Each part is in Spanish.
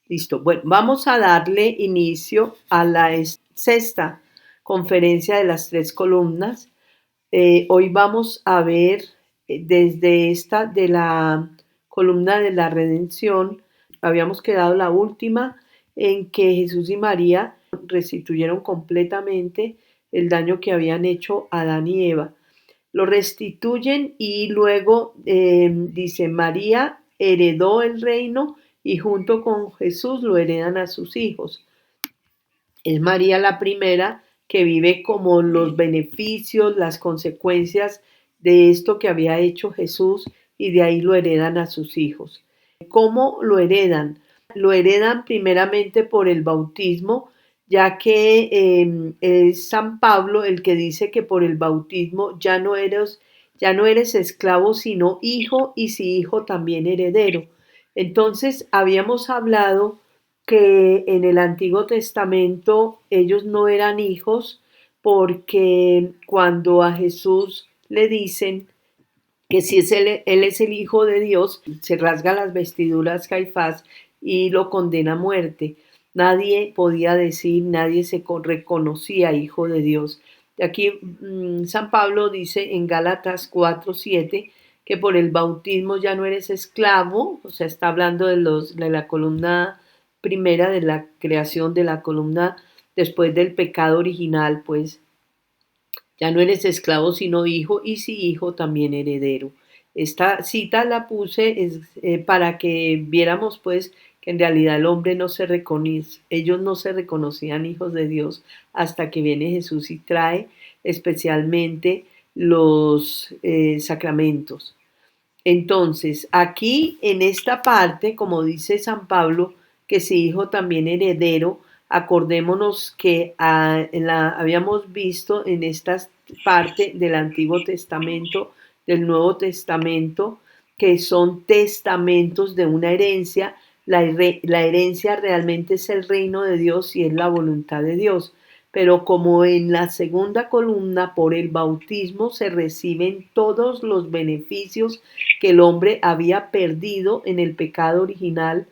Listo. Bueno, vamos a darle inicio a la sexta conferencia de las tres columnas. Hoy vamos a ver desde esta de la columna de la redención. Habíamos quedado la última en que Jesús y María restituyeron completamente el daño que habían hecho Adán y Eva. Lo restituyen y luego dice María heredó el reino y junto con Jesús lo heredan a sus hijos. Es María la primera que vive como los beneficios, las consecuencias de esto que había hecho Jesús y de ahí lo heredan a sus hijos. ¿Cómo lo heredan? Lo heredan primeramente por el bautismo, ya que es San Pablo el que dice que por el bautismo ya no eres esclavo, sino hijo, y si hijo también heredero. Entonces, habíamos hablado que en el Antiguo Testamento ellos no eran hijos porque cuando a Jesús le dicen que si es él es el Hijo de Dios, se rasga las vestiduras Caifás y lo condena a muerte. Nadie podía decir, nadie se reconocía Hijo de Dios. Y aquí San Pablo dice en Gálatas 4:7 que por el bautismo ya no eres esclavo, o sea, está hablando de la columna primera, de la creación de la columna después del pecado original, pues ya no eres esclavo sino hijo, y si hijo también heredero. Esta cita la puse para que viéramos pues que en realidad el hombre no se reconoce, ellos no se reconocían hijos de Dios hasta que viene Jesús y trae especialmente los sacramentos. Entonces, aquí en esta parte, como dice San Pablo, que si hijo también heredero, acordémonos que habíamos visto en esta parte del Antiguo Testamento, del Nuevo Testamento, que son testamentos de una herencia. La herencia realmente es el reino de Dios y es la voluntad de Dios. Pero como en la segunda columna, por el bautismo se reciben todos los beneficios que el hombre había perdido en el pecado original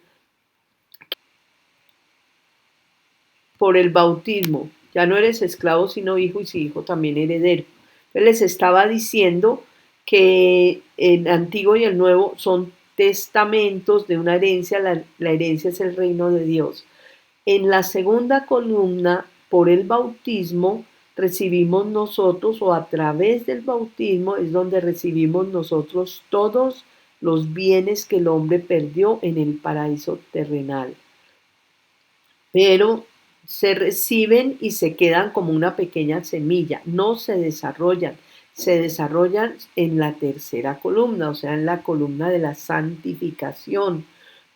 por el bautismo. Ya no eres esclavo sino hijo y si hijo también heredero. Entonces les estaba diciendo que el antiguo y el nuevo son testamentos de una herencia. La herencia es el reino de Dios. En la segunda columna, por el bautismo, recibimos nosotros, o a través del bautismo es donde recibimos nosotros todos los bienes que el hombre perdió en el paraíso terrenal. Pero se reciben y se quedan como una pequeña semilla, no se desarrollan en la tercera columna, o sea, en la columna de la santificación,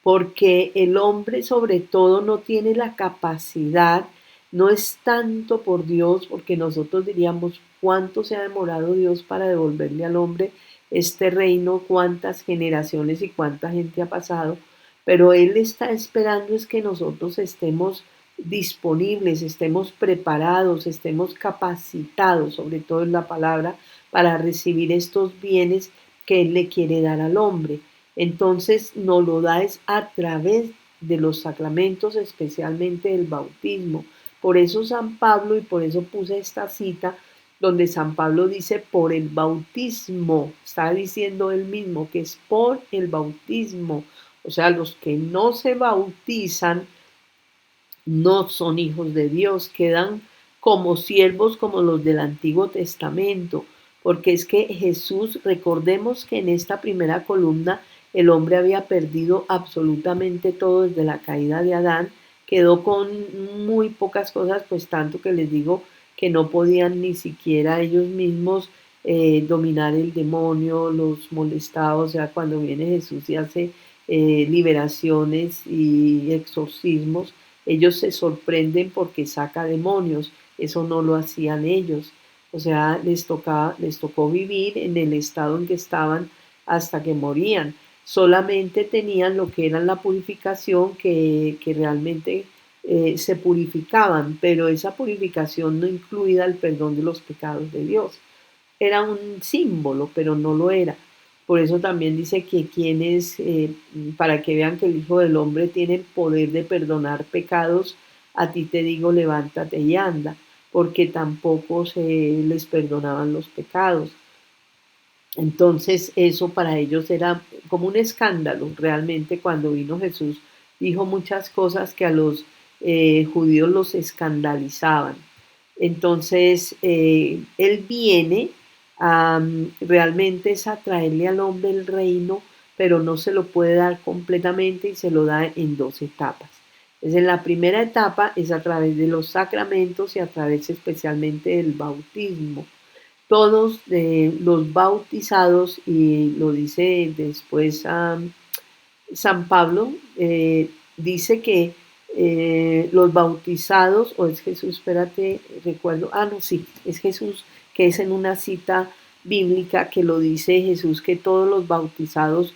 porque el hombre sobre todo no tiene la capacidad, no es tanto por Dios, porque nosotros diríamos cuánto se ha demorado Dios para devolverle al hombre este reino, cuántas generaciones y cuánta gente ha pasado, pero Él está esperando es que nosotros estemos disponibles, estemos preparados, estemos capacitados, sobre todo en la palabra, para recibir estos bienes que Él le quiere dar al hombre. Entonces nos lo da es a través de los sacramentos, especialmente el bautismo. Por eso San Pablo, y por eso puse esta cita, donde San Pablo dice por el bautismo, está diciendo él mismo que es por el bautismo. O sea, los que no se bautizan no son hijos de Dios, quedan como siervos como los del Antiguo Testamento, porque es que Jesús, recordemos que en esta primera columna el hombre había perdido absolutamente todo desde la caída de Adán, quedó con muy pocas cosas, pues tanto que les digo que no podían ni siquiera ellos mismos dominar el demonio, los molestaba, o sea, cuando viene Jesús y hace liberaciones y exorcismos, ellos se sorprenden porque saca demonios, eso no lo hacían ellos. O sea, les tocó vivir en el estado en que estaban hasta que morían. Solamente tenían lo que era la purificación, que realmente se purificaban, pero esa purificación no incluía el perdón de los pecados de Dios. Era un símbolo, pero no lo era. Por eso también dice que quienes, para que vean que el Hijo del Hombre tiene el poder de perdonar pecados, a ti te digo, levántate y anda, porque tampoco se les perdonaban los pecados. Entonces eso para ellos era como un escándalo. Realmente cuando vino Jesús dijo muchas cosas que a los judíos los escandalizaban. Entonces Él viene realmente es a traerle al hombre el reino, pero no se lo puede dar completamente y se lo da en dos etapas. Entonces, en la primera etapa es a través de los sacramentos y a través especialmente del bautismo. Todos los bautizados, y lo dice después San Pablo, dice que los bautizados, o es Jesús, espérate, recuerdo, no, sí, es Jesús, que es en una cita bíblica que lo dice Jesús, que todos los bautizados,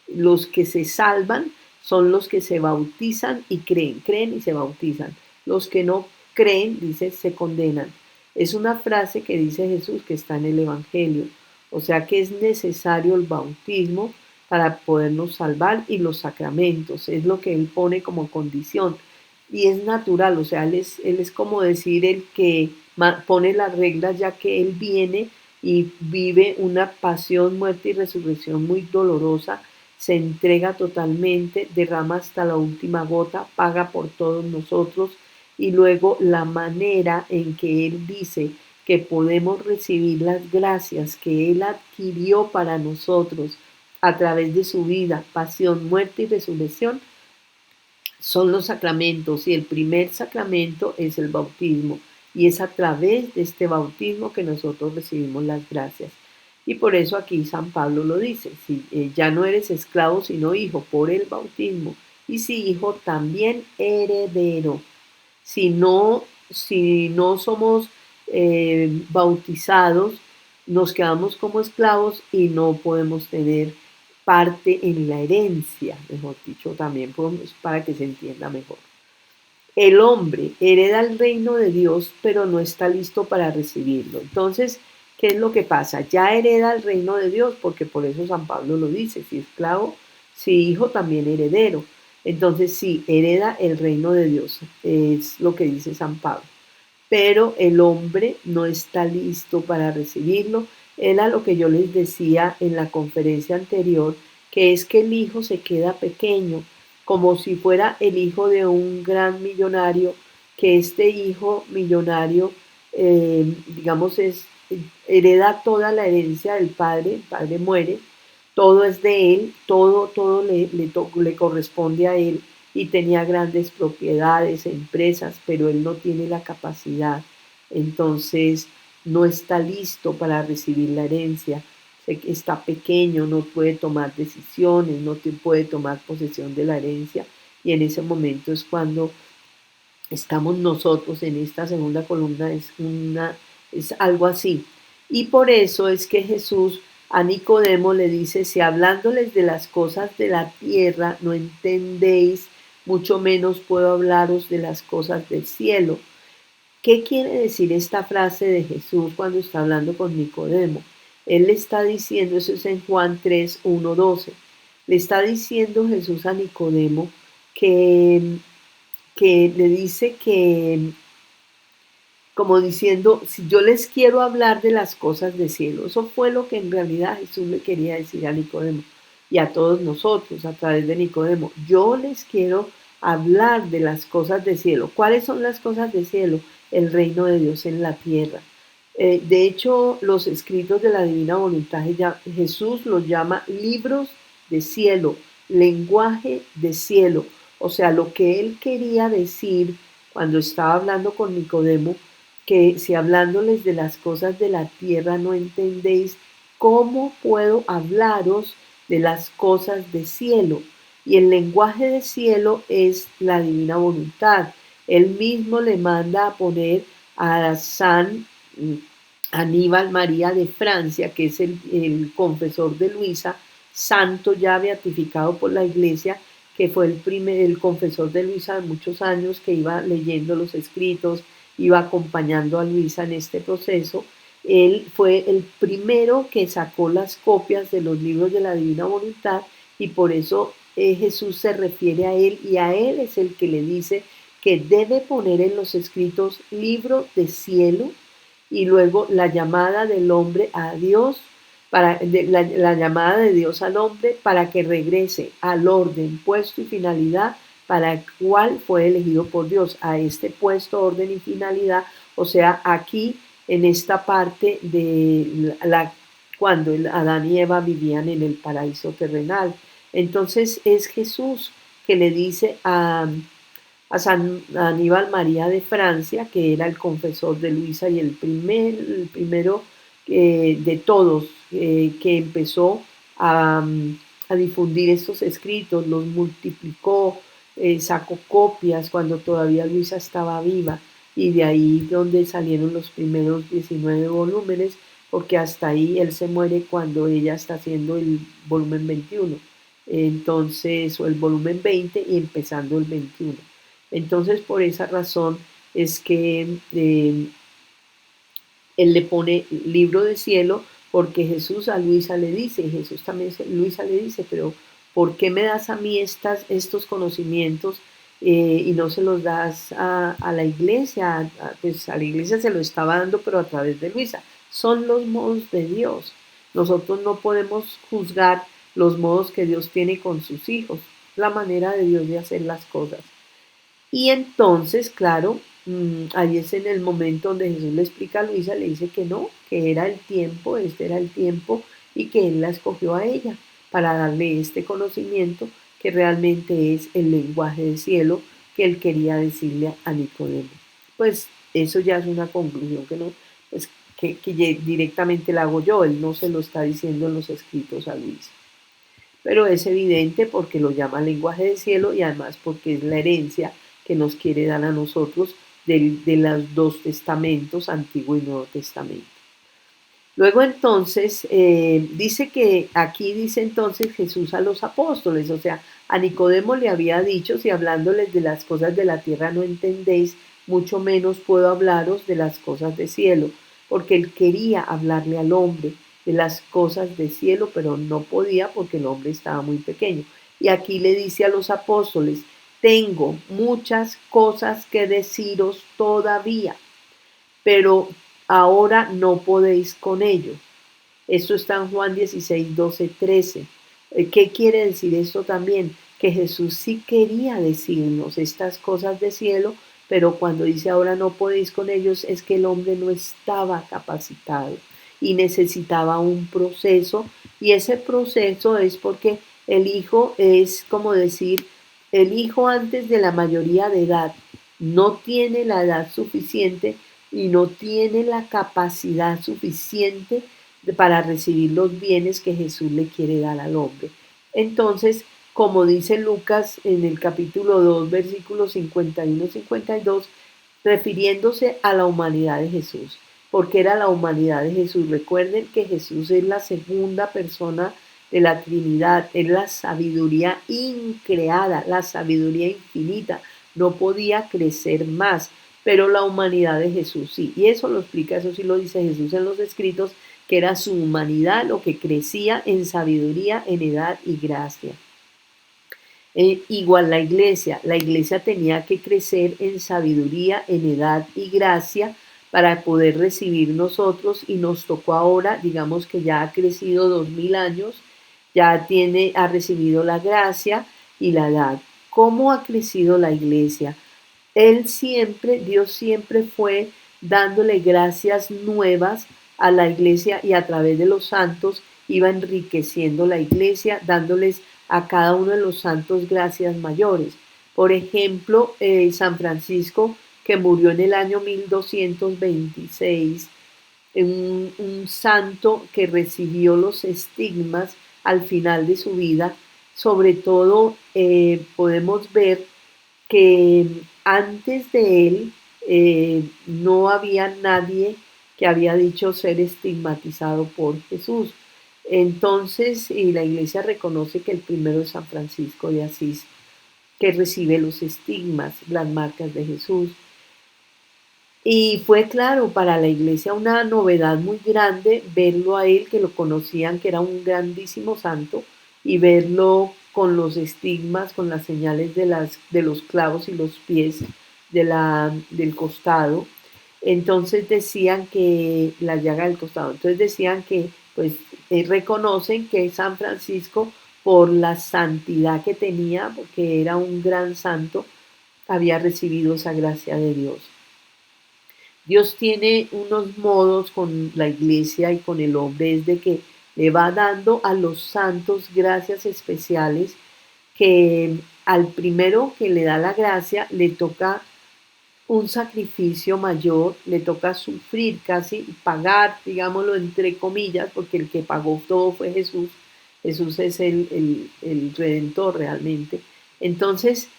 los que se salvan, son los que se bautizan y creen y se bautizan. Los que no creen, dice, se condenan. Es una frase que dice Jesús que está en el Evangelio. O sea que es necesario el bautismo para podernos salvar y los sacramentos. Es lo que Él pone como condición. Y es natural, o sea, él es como decir el que pone las reglas ya que Él viene y vive una pasión, muerte y resurrección muy dolorosa, se entrega totalmente, derrama hasta la última gota, paga por todos nosotros y luego la manera en que Él dice que podemos recibir las gracias que Él adquirió para nosotros a través de su vida, pasión, muerte y resurrección, son los sacramentos y el primer sacramento es el bautismo y es a través de este bautismo que nosotros recibimos las gracias. Y por eso aquí San Pablo lo dice, si ya no eres esclavo sino hijo por el bautismo y si hijo también heredero. Si no somos bautizados, nos quedamos como esclavos y no podemos tener parte en la herencia, mejor dicho, también podemos, para que se entienda mejor. El hombre hereda el reino de Dios, pero no está listo para recibirlo. Entonces, ¿qué es lo que pasa? Ya hereda el reino de Dios, porque por eso San Pablo lo dice, si esclavo, si hijo, también heredero. Entonces, sí, hereda el reino de Dios, es lo que dice San Pablo. Pero el hombre no está listo para recibirlo. Era lo que yo les decía en la conferencia anterior, que es que el hijo se queda pequeño, como si fuera el hijo de un gran millonario, que este hijo millonario, digamos, hereda toda la herencia del padre, el padre muere, todo es de él, todo le corresponde a él y tenía grandes propiedades, empresas, pero él no tiene la capacidad, entonces no está listo para recibir la herencia, está pequeño, no puede tomar decisiones, no puede tomar posesión de la herencia y en ese momento es cuando estamos nosotros en esta segunda columna, es algo así. Y por eso es que Jesús a Nicodemo le dice, si hablándoles de las cosas de la tierra no entendéis, mucho menos puedo hablaros de las cosas del cielo. ¿Qué quiere decir esta frase de Jesús cuando está hablando con Nicodemo? Él le está diciendo, eso es en Juan 3, 1, 12, le está diciendo Jesús a Nicodemo que le dice que, como diciendo, si yo les quiero hablar de las cosas del cielo, eso fue lo que en realidad Jesús le quería decir a Nicodemo y a todos nosotros a través de Nicodemo. Yo les quiero hablar de las cosas del cielo. ¿Cuáles son las cosas del cielo? El reino de Dios en la tierra. De hecho, los escritos de la Divina Voluntad, Jesús los llama libros de cielo, lenguaje de cielo. O sea, lo que él quería decir cuando estaba hablando con Nicodemo, que si hablándoles de las cosas de la tierra no entendéis, ¿cómo puedo hablaros de las cosas de cielo? Y el lenguaje de cielo es la divina voluntad. Él mismo le manda a poner a San Aníbal María de Francia, que es el confesor de Luisa, santo ya beatificado por la iglesia, que fue el confesor de Luisa de muchos años, que iba leyendo los escritos, iba acompañando a Luisa en este proceso. Él fue el primero que sacó las copias de los libros de la Divina Voluntad y por eso Jesús se refiere a él y a él es el que le dice que debe poner en los escritos libro de cielo y luego la llamada del hombre a Dios, la llamada de Dios al hombre para que regrese al orden, puesto y finalidad para el cual fue elegido por Dios, a este puesto, orden y finalidad, o sea, aquí en esta parte de cuando Adán y Eva vivían en el paraíso terrenal. Entonces es Jesús que le dice a San Aníbal María de Francia, que era el confesor de Luisa y el primero de todos que empezó a difundir estos escritos, los multiplicó, sacó copias cuando todavía Luisa estaba viva y de ahí donde salieron los primeros 19 volúmenes, porque hasta ahí él se muere cuando ella está haciendo el volumen 21, entonces, o el volumen 20 y empezando el 21. Entonces, por esa razón es que él le pone libro de cielo, porque Jesús a Luisa le dice, y Jesús también, Luisa le dice, pero ¿por qué me das a mí estos conocimientos y no se los das a la iglesia? Pues a la iglesia se lo estaba dando, pero a través de Luisa. Son los modos de Dios. Nosotros no podemos juzgar los modos que Dios tiene con sus hijos, la manera de Dios de hacer las cosas. Y entonces, claro, ahí es en el momento donde Jesús le explica a Luisa, le dice que no, que era el tiempo, este era el tiempo y que él la escogió a ella para darle este conocimiento que realmente es el lenguaje del cielo que él quería decirle a Nicodemo. Pues eso ya es una conclusión que no, pues que directamente la hago yo, él no se lo está diciendo en los escritos a Luisa. Pero es evidente porque lo llama lenguaje del cielo y además porque es la herencia que nos quiere dar a nosotros de los dos testamentos, Antiguo y Nuevo Testamento. Luego entonces dice que aquí dice entonces Jesús a los apóstoles, o sea, a Nicodemo le había dicho, si hablándoles de las cosas de la tierra no entendéis, mucho menos puedo hablaros de las cosas del cielo, porque él quería hablarle al hombre de las cosas del cielo, pero no podía porque el hombre estaba muy pequeño. Y aquí le dice a los apóstoles, tengo muchas cosas que deciros todavía, pero ahora no podéis con ello. Esto está en Juan 16, 12, 13. ¿Qué quiere decir esto también? Que Jesús sí quería decirnos estas cosas de cielo, pero cuando dice ahora no podéis con ellos, es que el hombre no estaba capacitado y necesitaba un proceso, y ese proceso es porque el hijo es como decir, el hijo antes de la mayoría de edad no tiene la edad suficiente y no tiene la capacidad suficiente para recibir los bienes que Jesús le quiere dar al hombre. Entonces, como dice Lucas en el capítulo 2, versículos 51-52, refiriéndose a la humanidad de Jesús, porque era la humanidad de Jesús. Recuerden que Jesús es la segunda persona de la Trinidad, es la sabiduría increada, la sabiduría infinita, no podía crecer más, pero la humanidad de Jesús sí, y eso lo explica, eso sí lo dice Jesús en los escritos, que era su humanidad lo que crecía en sabiduría, en edad y gracia. Igual la iglesia tenía que crecer en sabiduría, en edad y gracia para poder recibir nosotros y nos tocó ahora, digamos que ya ha crecido 2000 años, ya ha recibido la gracia y la edad. ¿Cómo ha crecido la iglesia? Dios siempre fue dándole gracias nuevas a la iglesia y a través de los santos iba enriqueciendo la iglesia, dándoles a cada uno de los santos gracias mayores. Por ejemplo, San Francisco, que murió en el año 1226, un santo que recibió los estigmas al final de su vida. Sobre todo podemos ver que antes de él no había nadie que había dicho ser estigmatizado por Jesús. Entonces, y la iglesia reconoce que el primero es San Francisco de Asís, que recibe los estigmas, las marcas de Jesús. Y fue claro para la iglesia una novedad muy grande verlo a él, que lo conocían, que era un grandísimo santo, y verlo con los estigmas, con las señales de los clavos y los pies del costado. Entonces decían que la llaga del costado, entonces decían que pues reconocen que San Francisco por la santidad que tenía, porque era un gran santo, había recibido esa gracia de Dios. Dios tiene unos modos con la iglesia y con el hombre, es de que le va dando a los santos gracias especiales, que al primero que le da la gracia le toca un sacrificio mayor, le toca sufrir casi, pagar, digámoslo entre comillas, porque el que pagó todo fue Jesús. Jesús es el redentor realmente. Entonces,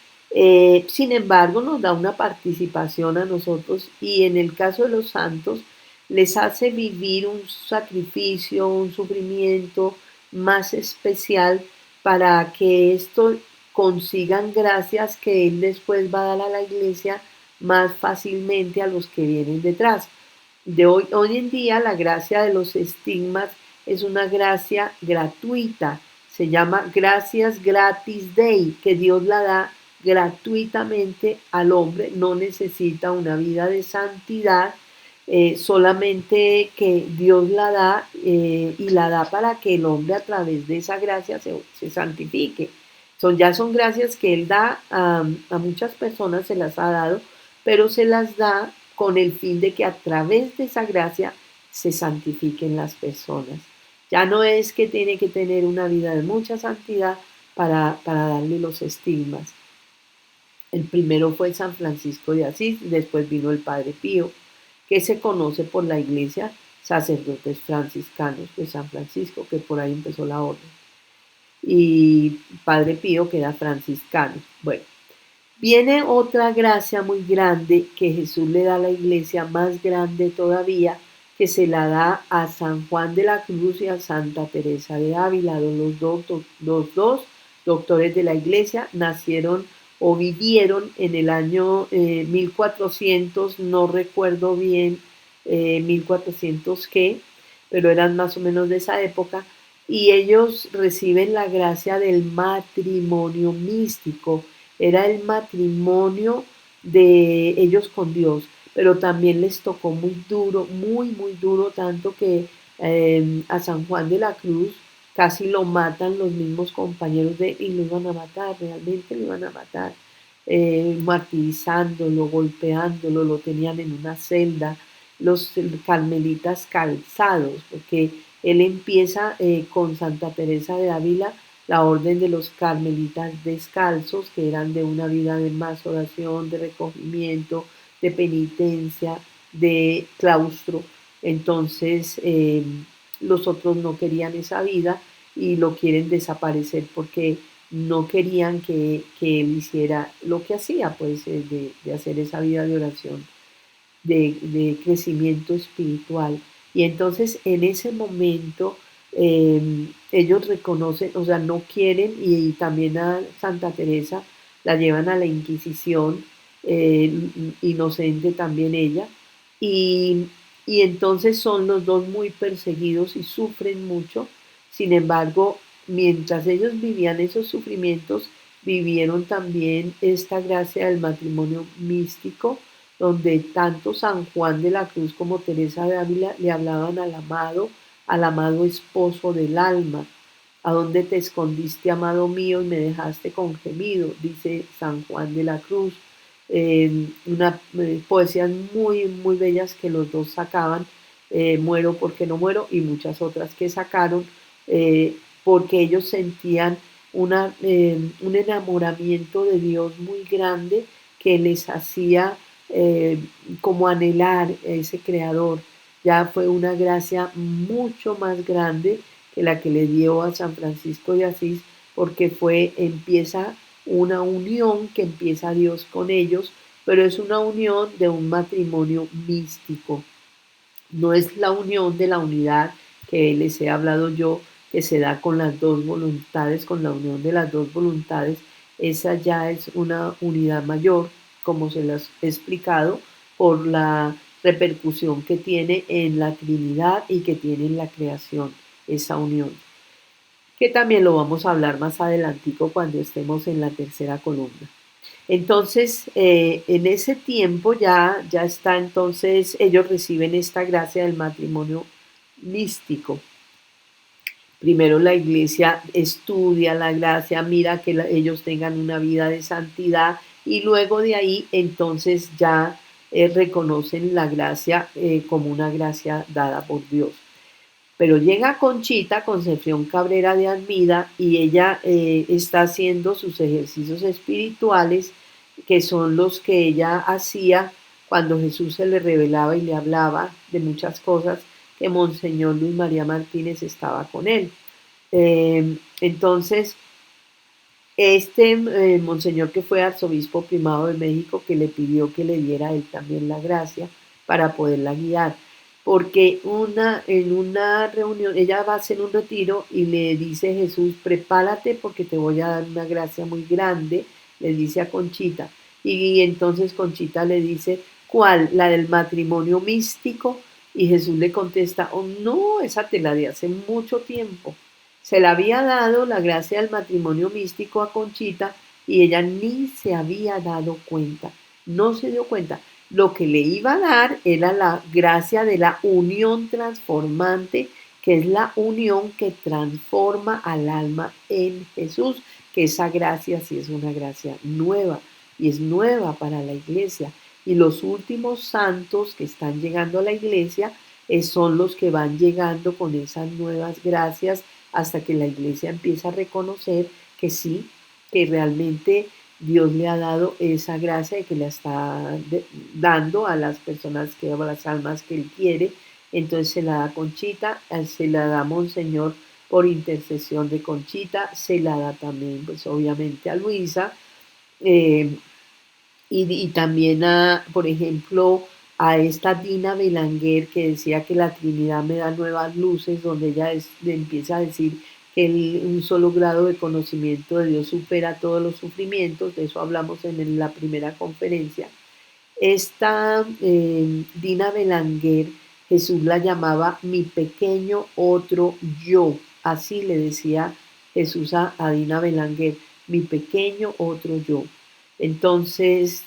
sin embargo, nos da una participación a nosotros y en el caso de los santos, les hace vivir un sacrificio, un sufrimiento más especial para que esto consigan gracias que Él después va a dar a la iglesia más fácilmente a los que vienen detrás. Hoy en día la gracia de los estigmas es una gracia gratuita, se llama gracias gratis dei, que Dios la da gratuitamente al hombre, no necesita una vida de santidad, solamente que Dios la da y la da para que el hombre a través de esa gracia se santifique. Ya son gracias que Él da a muchas personas, se las ha dado, pero se las da con el fin de que a través de esa gracia se santifiquen las personas. Ya no es que tiene que tener una vida de mucha santidad para darle los estigmas. El primero fue San Francisco de Asís, después vino el Padre Pío, que se conoce por la iglesia sacerdotes franciscanos de San Francisco, que por ahí empezó la orden, y Padre Pío, que era franciscano. Bueno, viene otra gracia muy grande que Jesús le da a la iglesia, más grande todavía, que se la da a San Juan de la Cruz y a Santa Teresa de Ávila, los dos doctores de la iglesia, nacieron o vivieron en el año 1400, no recuerdo bien 1400 qué, pero eran más o menos de esa época, y ellos reciben la gracia del matrimonio místico. Era el matrimonio de ellos con Dios, pero también les tocó muy duro, muy duro, tanto que a San Juan de la Cruz casi lo matan los mismos compañeros de, y lo iban a matar, realmente lo iban a matar, martirizándolo, golpeándolo, lo tenían en una celda, los carmelitas calzados, porque él empieza con Santa Teresa de Ávila, la orden de los carmelitas descalzos, que eran de una vida de más oración, de recogimiento, de penitencia, de claustro. Entonces, los otros no querían esa vida y lo quieren desaparecer porque no querían que él hiciera lo que hacía, pues, de hacer esa vida de oración, de crecimiento espiritual. Y entonces en ese momento ellos reconocen, o sea, no quieren, y también a Santa Teresa la llevan a la Inquisición, eh, inocente también ella, y, y entonces son los dos muy perseguidos y sufren mucho. Sin embargo, mientras ellos vivían esos sufrimientos, vivieron también esta gracia del matrimonio místico, donde tanto San Juan de la Cruz como Teresa de Ávila le hablaban al amado esposo del alma. ¿A dónde te escondiste, amado mío, y me dejaste con gemido? Dice San Juan de la Cruz. Poesías muy bellas que los dos sacaban, Muero porque no muero, y muchas otras que sacaron, porque ellos sentían un enamoramiento de Dios muy grande que les hacía como anhelar a ese creador. Ya fue una gracia mucho más grande que la que le dio a San Francisco de Asís, porque empieza una unión que empieza Dios con ellos, pero es una unión de un matrimonio místico. No es la unión de la unidad que les he hablado yo, que se da con las dos voluntades, con la unión de las dos voluntades. Esa ya es una unidad mayor, como se las he explicado, por repercusión que tiene en la Trinidad y que tiene en la creación, esa unión, que también lo vamos a hablar más adelantico cuando estemos en la tercera columna. Entonces, en ese tiempo ya está, entonces ellos reciben esta gracia del matrimonio místico. Primero la iglesia estudia la gracia, mira que ellos tengan una vida de santidad y luego de ahí entonces ya reconocen la gracia como una gracia dada por Dios. Pero llega Conchita Concepción Cabrera de Armida y ella está haciendo sus ejercicios espirituales, que son los que ella hacía cuando Jesús se le revelaba y le hablaba de muchas cosas, que Monseñor Luis María Martínez estaba con él. Entonces, monseñor que fue arzobispo primado de México, que le pidió que le diera a él también la gracia para poderla guiar, porque en una reunión, ella va a hacer un retiro y le dice Jesús, prepárate porque te voy a dar una gracia muy grande, le dice a Conchita, y entonces Conchita le dice, ¿cuál? La del matrimonio místico, y Jesús le contesta, oh no, esa te la di hace mucho tiempo. Se le había dado la gracia del matrimonio místico a Conchita y ella ni se había dado cuenta, no se dio cuenta. Lo que le iba a dar era la gracia de la unión transformante, que es la unión que transforma al alma en Jesús, que esa gracia sí es una gracia nueva y es nueva para la iglesia. Y los últimos santos que están llegando a la iglesia son los que van llegando con esas nuevas gracias hasta que la iglesia empieza a reconocer que sí, que realmente Dios le ha dado esa gracia y que le está dando a las personas, a las almas que Él quiere. Entonces se la da Conchita, se la da Monseñor por intercesión de Conchita, se la da también, pues obviamente a Luisa, eh, y también por ejemplo, a esta Dina Belanger que decía que la Trinidad me da nuevas luces, donde ella empieza a decir que un solo grado de conocimiento de Dios supera todos los sufrimientos, de eso hablamos en la primera conferencia. Esta Dina Belanger, Jesús la llamaba mi pequeño otro yo, así le decía Jesús a Dina Belanger, mi pequeño otro yo. Entonces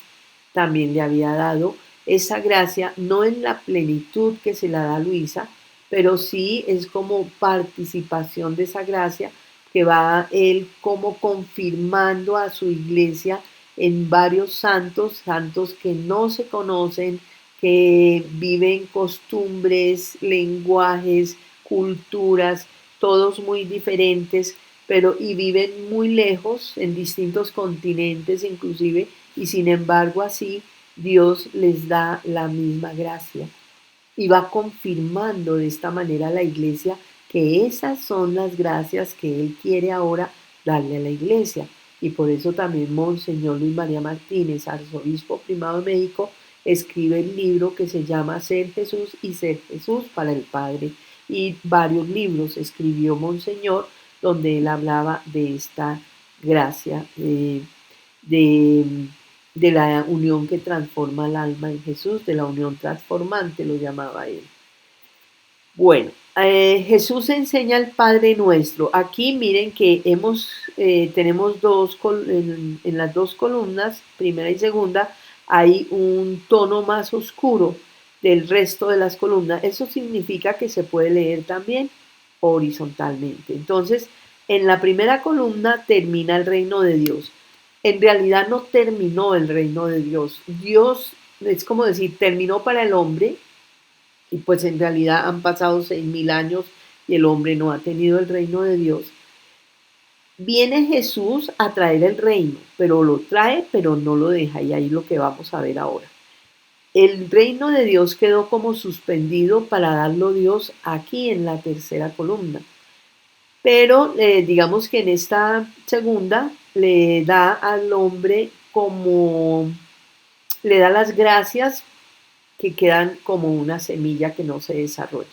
también le había dado esa gracia, no en la plenitud que se la da a Luisa, pero sí es como participación de esa gracia que va él como confirmando a su iglesia en varios santos, santos que no se conocen, que viven costumbres, lenguajes, culturas, todos muy diferentes, pero y viven muy lejos, en distintos continentes inclusive, y sin embargo así Dios les da la misma gracia y va confirmando de esta manera a la iglesia que esas son las gracias que Él quiere ahora darle a la iglesia. Y por eso también Monseñor Luis María Martínez, arzobispo primado de México, escribe el libro que se llama Ser Jesús y Ser Jesús para el Padre. Y varios libros escribió Monseñor donde él hablaba de esta gracia de, de la unión que transforma el alma en Jesús, de la unión transformante lo llamaba él. Bueno, Jesús enseña al Padre Nuestro. Aquí miren que tenemos en las dos columnas, primera y segunda, hay un tono más oscuro del resto de las columnas. Eso significa que se puede leer también horizontalmente. Entonces, en la primera columna termina el reino de Dios. En realidad no terminó el reino de Dios. Dios, es como decir, terminó para el hombre, y pues en realidad han pasado 6.000 años y el hombre no ha tenido el reino de Dios. Viene Jesús a traer el reino, pero lo trae, pero no lo deja, y ahí es lo que vamos a ver ahora. El reino de Dios quedó como suspendido para darlo Dios aquí en la tercera columna. Pero digamos que en esta segunda le da al hombre como, le da las gracias que quedan como una semilla que no se desarrolla.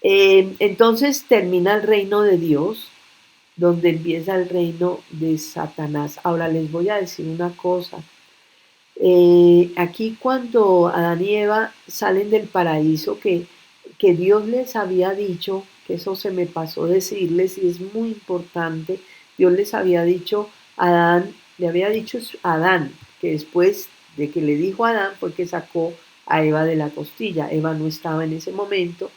Entonces termina el reino de Dios, donde empieza el reino de Satanás. Ahora les voy a decir una cosa. Aquí cuando Adán y Eva salen del paraíso, que Dios les había dicho, que eso se me pasó decirles y es muy importante, Dios les había dicho a Adán, le había dicho a Adán, que después de que le dijo a Adán fue que sacó a Eva de la costilla. Eva no estaba en ese momento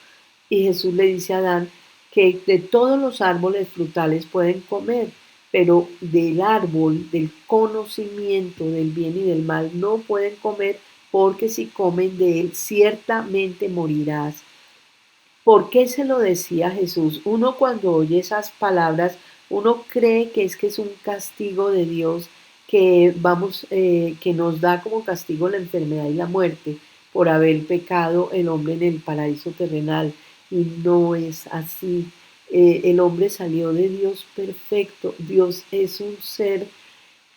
y Jesús le dice a Adán que de todos los árboles frutales pueden comer, pero del árbol del conocimiento del bien y del mal no pueden comer, porque si comen de él ciertamente morirás. ¿Por qué se lo decía Jesús? Uno cuando oye esas palabras, uno cree que es un castigo de Dios que nos da como castigo la enfermedad y la muerte por haber pecado el hombre en el paraíso terrenal. Y no es así. El hombre salió de Dios perfecto. Dios es un ser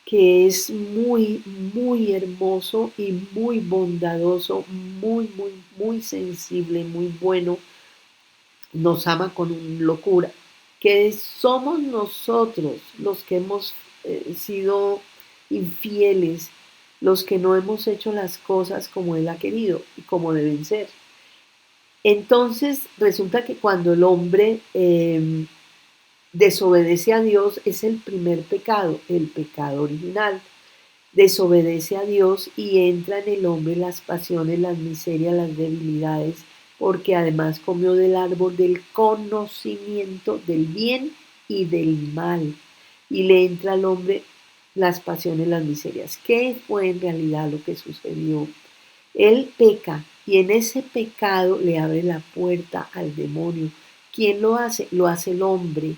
que es muy, muy hermoso y muy bondadoso, muy, muy, muy sensible, muy bueno, nos ama con locura, que somos nosotros los que hemos sido infieles, los que no hemos hecho las cosas como Él ha querido y como deben ser. Entonces resulta que cuando el hombre desobedece a Dios es el primer pecado, el pecado original. Desobedece a Dios y entra en el hombre las pasiones, las miserias, las debilidades, porque además comió del árbol del conocimiento del bien y del mal. Y le entra al hombre las pasiones, las miserias. ¿Qué fue en realidad lo que sucedió? Él peca y en ese pecado le abre la puerta al demonio. ¿Quién lo hace? Lo hace el hombre.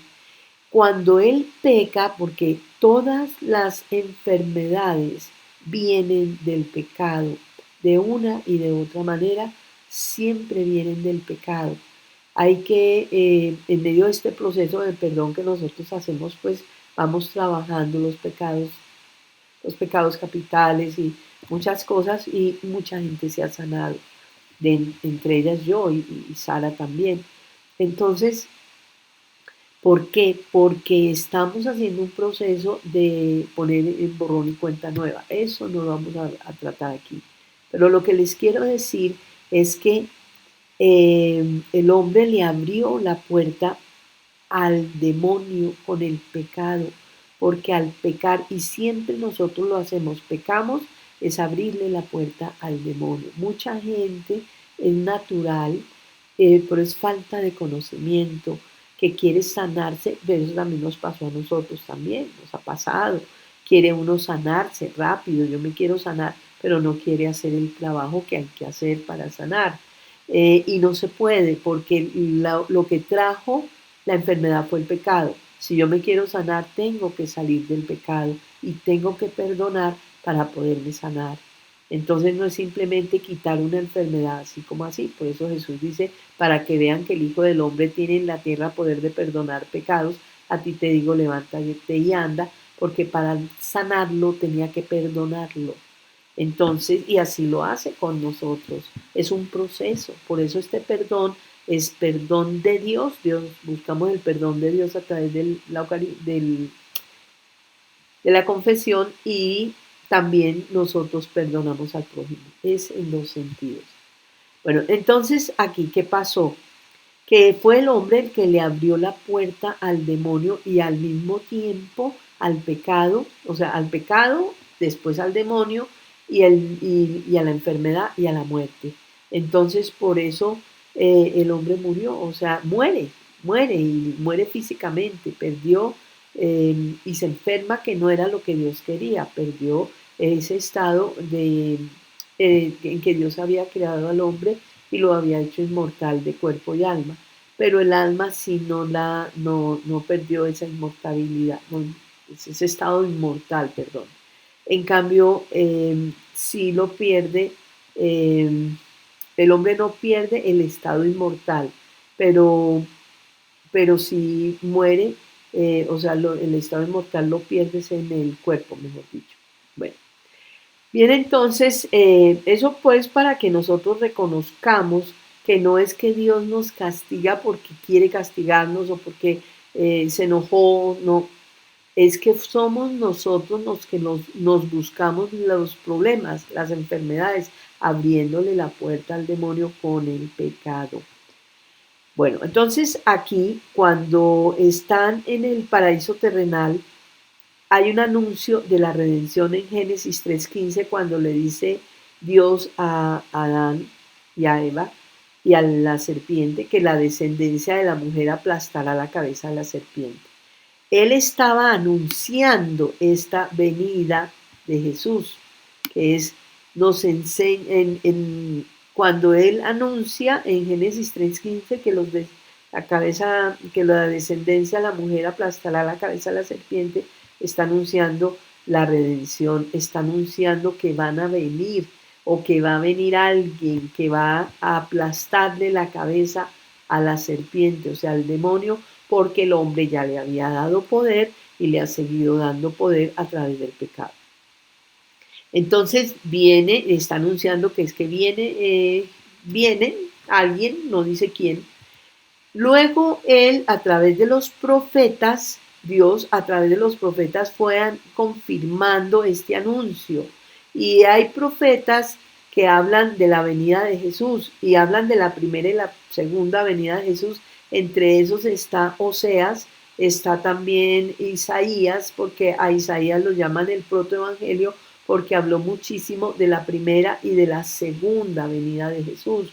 Cuando él peca, porque todas las enfermedades vienen del pecado, de una y de otra manera, siempre vienen del pecado. Hay que, en medio de este proceso de perdón que nosotros hacemos, pues vamos trabajando los pecados capitales y muchas cosas, y mucha gente se ha sanado, entre ellas yo y Sara también. Entonces, ¿por qué? Porque estamos haciendo un proceso de poner en borrón y cuenta nueva. Eso no lo vamos a tratar aquí. Pero lo que les quiero decir es que el hombre le abrió la puerta al demonio con el pecado, porque al pecar, y siempre nosotros lo hacemos, pecamos, es abrirle la puerta al demonio. Mucha gente es natural, pero es falta de conocimiento, que quiere sanarse, pero eso también nos pasó a nosotros también, nos ha pasado. Quiere uno sanarse rápido, yo me quiero sanar, pero no quiere hacer el trabajo que hay que hacer para sanar. Y no se puede, porque lo que trajo la enfermedad fue el pecado. Si yo me quiero sanar, tengo que salir del pecado y tengo que perdonar para poderme sanar. Entonces no es simplemente quitar una enfermedad así como así. Por eso Jesús dice, para que vean que el Hijo del Hombre tiene en la tierra poder de perdonar pecados, a ti te digo, levántate y anda, porque para sanarlo tenía que perdonarlo. Entonces, y así lo hace con nosotros. Es un proceso. Por eso este perdón es perdón de Dios. Buscamos el perdón de Dios a través de la confesión, y también nosotros perdonamos al prójimo. Es en dos sentidos. Bueno, entonces aquí, ¿qué pasó? Que fue el hombre el que le abrió la puerta al demonio y al mismo tiempo al pecado, o sea, al pecado, después al demonio y a la enfermedad y a la muerte. Entonces, por eso el hombre murió, o sea, muere y muere físicamente, perdió y se enferma, que no era lo que Dios quería, perdió ese estado en que Dios había creado al hombre y lo había hecho inmortal de cuerpo y alma. Pero el alma sí no perdió esa inmortalidad, no, ese estado inmortal, perdón. En cambio, sí lo pierde, eh, el hombre no pierde el estado inmortal, pero, pero sí muere, o sea, el estado inmortal lo pierdes en el cuerpo, mejor dicho. Bueno. Bien, entonces, eso pues para que nosotros reconozcamos que no es que Dios nos castiga porque quiere castigarnos o porque se enojó, no. es que somos nosotros los que nos buscamos los problemas, las enfermedades, abriéndole la puerta al demonio con el pecado. Bueno, entonces aquí cuando están en el paraíso terrenal, hay un anuncio de la redención en Génesis 3:15 cuando le dice Dios a Adán y a Eva y a la serpiente que la descendencia de la mujer aplastará la cabeza de la serpiente. Él estaba anunciando esta venida de Jesús, que es, nos enseña, cuando él anuncia en Génesis 3:15 que la cabeza, que la descendencia de la mujer aplastará la cabeza de la serpiente, está anunciando la redención, está anunciando que van a venir o que va a venir alguien que va a aplastarle la cabeza a la serpiente, o sea, al demonio, porque el hombre ya le había dado poder y le ha seguido dando poder a través del pecado. Entonces viene, está anunciando que es que viene alguien, no dice quién. Luego él, a través de los profetas, Dios a través de los profetas fue confirmando este anuncio. Y hay profetas que hablan de la venida de Jesús y hablan de la primera y la segunda venida de Jesús. Entre esos está Oseas, está también Isaías, porque a Isaías lo llaman el protoevangelio, porque habló muchísimo de la primera y de la segunda venida de Jesús.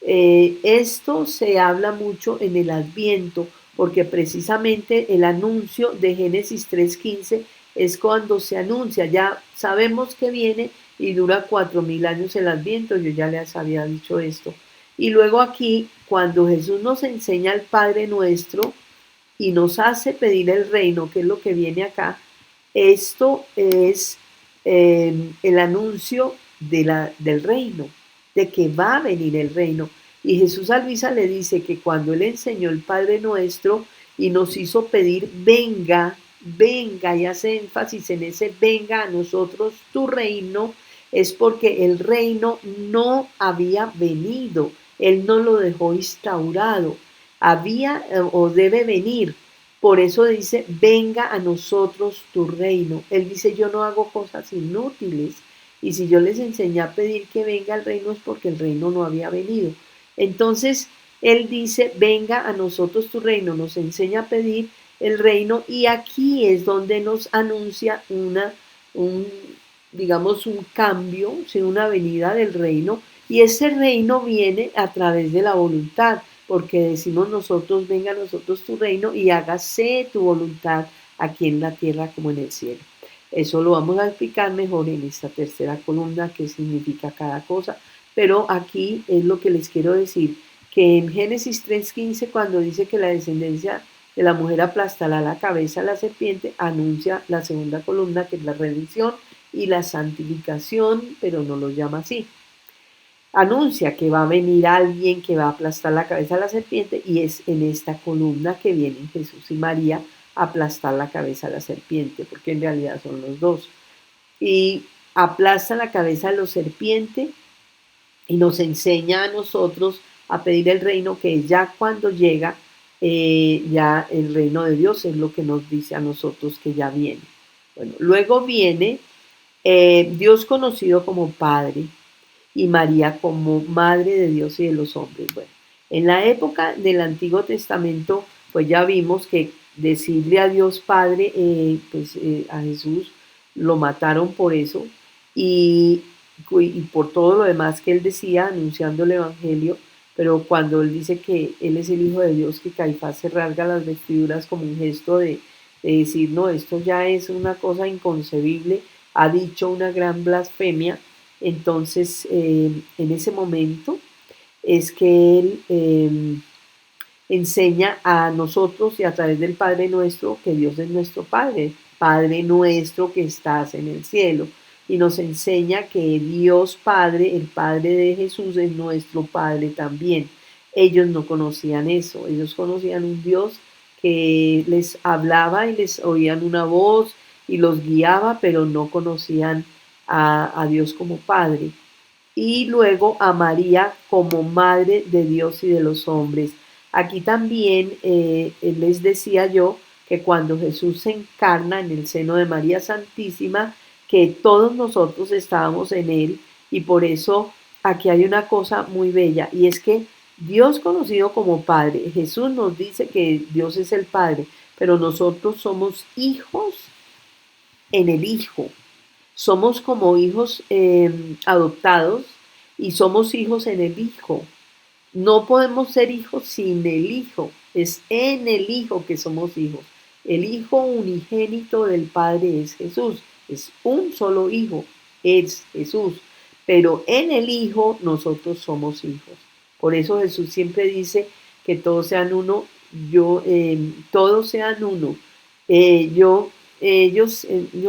Esto se habla mucho en el Adviento, porque precisamente el anuncio de Génesis 3:15 es cuando se anuncia, ya sabemos que viene y dura 4000 años el Adviento, yo ya les había dicho esto. Y luego aquí, cuando Jesús nos enseña el Padre Nuestro y nos hace pedir el reino, que es lo que viene acá, esto es el anuncio del reino, de que va a venir el reino. Y Jesús al Luisa le dice que cuando él enseñó el Padre Nuestro y nos hizo pedir, venga, venga, y hace énfasis en ese venga a nosotros tu reino, es porque el reino no había venido, él no lo dejó instaurado, había o debe venir. Por eso dice, venga a nosotros tu reino. Él dice, yo no hago cosas inútiles. Y si yo les enseñé a pedir que venga el reino es porque el reino no había venido. Entonces, él dice, venga a nosotros tu reino, nos enseña a pedir el reino y aquí es donde nos anuncia un, digamos, un cambio, una venida del reino y ese reino viene a través de la voluntad, porque decimos nosotros, venga a nosotros tu reino y hágase tu voluntad aquí en la tierra como en el cielo. Eso lo vamos a explicar mejor en esta tercera columna, qué significa cada cosa, pero aquí es lo que les quiero decir, que en Génesis 3:15, cuando dice que la descendencia de la mujer aplastará la cabeza a la serpiente, anuncia la segunda columna, que es la redención y la santificación, pero no lo llama así. Anuncia que va a venir alguien que va a aplastar la cabeza a la serpiente y es en esta columna que vienen Jesús y María a aplastar la cabeza a la serpiente, porque en realidad son los dos. Y aplasta la cabeza a la serpiente y nos enseña a nosotros a pedir el reino que ya cuando llega, ya el reino de Dios es lo que nos dice a nosotros que ya viene. Bueno, luego viene Dios conocido como Padre y María como Madre de Dios y de los hombres. Bueno, en la época del Antiguo Testamento, pues ya vimos que decirle a Dios Padre, a Jesús, lo mataron por eso y por todo lo demás que él decía, anunciando el Evangelio, pero cuando él dice que él es el Hijo de Dios, que Caifás se rasga las vestiduras como un gesto de decir, no, esto ya es una cosa inconcebible, ha dicho una gran blasfemia. Entonces, en ese momento es que él enseña a nosotros y a través del Padre Nuestro que Dios es nuestro Padre, Padre nuestro que estás en el cielo. Y nos enseña que Dios Padre, el Padre de Jesús, es nuestro Padre también. Ellos no conocían eso, ellos conocían un Dios que les hablaba y les oían una voz y los guiaba, pero no conocían a Dios como Padre. Y luego a María como Madre de Dios y de los hombres. Aquí también les decía yo que cuando Jesús se encarna en el seno de María Santísima, que todos nosotros estábamos en él, y por eso aquí hay una cosa muy bella, y es que Dios conocido como Padre, Jesús nos dice que Dios es el Padre, pero nosotros somos hijos en el Hijo. Somos como hijos adoptados y somos hijos en el Hijo. No podemos ser hijos sin el Hijo. Es en el Hijo que somos hijos. El Hijo unigénito del Padre es Jesús. Es un solo Hijo, es Jesús. Pero en el Hijo nosotros somos hijos. Por eso Jesús siempre dice que todos sean uno, todos sean uno. Yo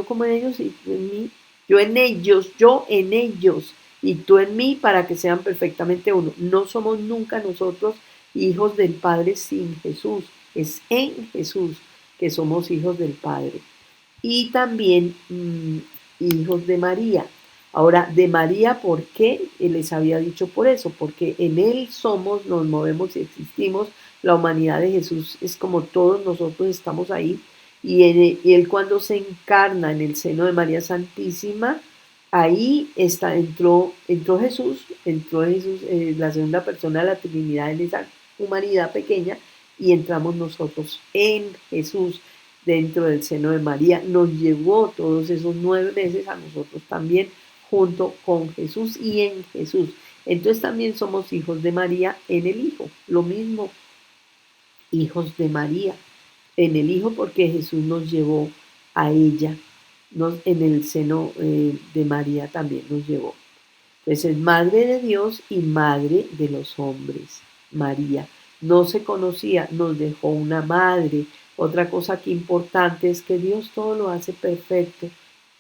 como en ellos y tú en mí, yo en ellos y tú en mí para que sean perfectamente uno. No somos nunca nosotros hijos del Padre sin Jesús. Es en Jesús que somos hijos del Padre. Y también hijos de María. Ahora, de María, ¿por qué? Él les había dicho por eso, porque en Él somos, nos movemos y existimos. La humanidad de Jesús es como todos nosotros estamos ahí. Y él cuando se encarna en el seno de María Santísima, ahí entró Jesús, la segunda persona de la Trinidad en esa humanidad pequeña, y entramos nosotros en Jesús dentro del seno de María. Nos llevó todos esos 9 meses a nosotros también, junto con Jesús y en Jesús. Entonces también somos hijos de María en el Hijo, lo mismo, hijos de María en el Hijo, porque Jesús nos llevó a ella, en el seno de María también nos llevó. Entonces es madre de Dios y madre de los hombres. María no se conocía, nos dejó una madre. Otra cosa que importante es que Dios todo lo hace perfecto,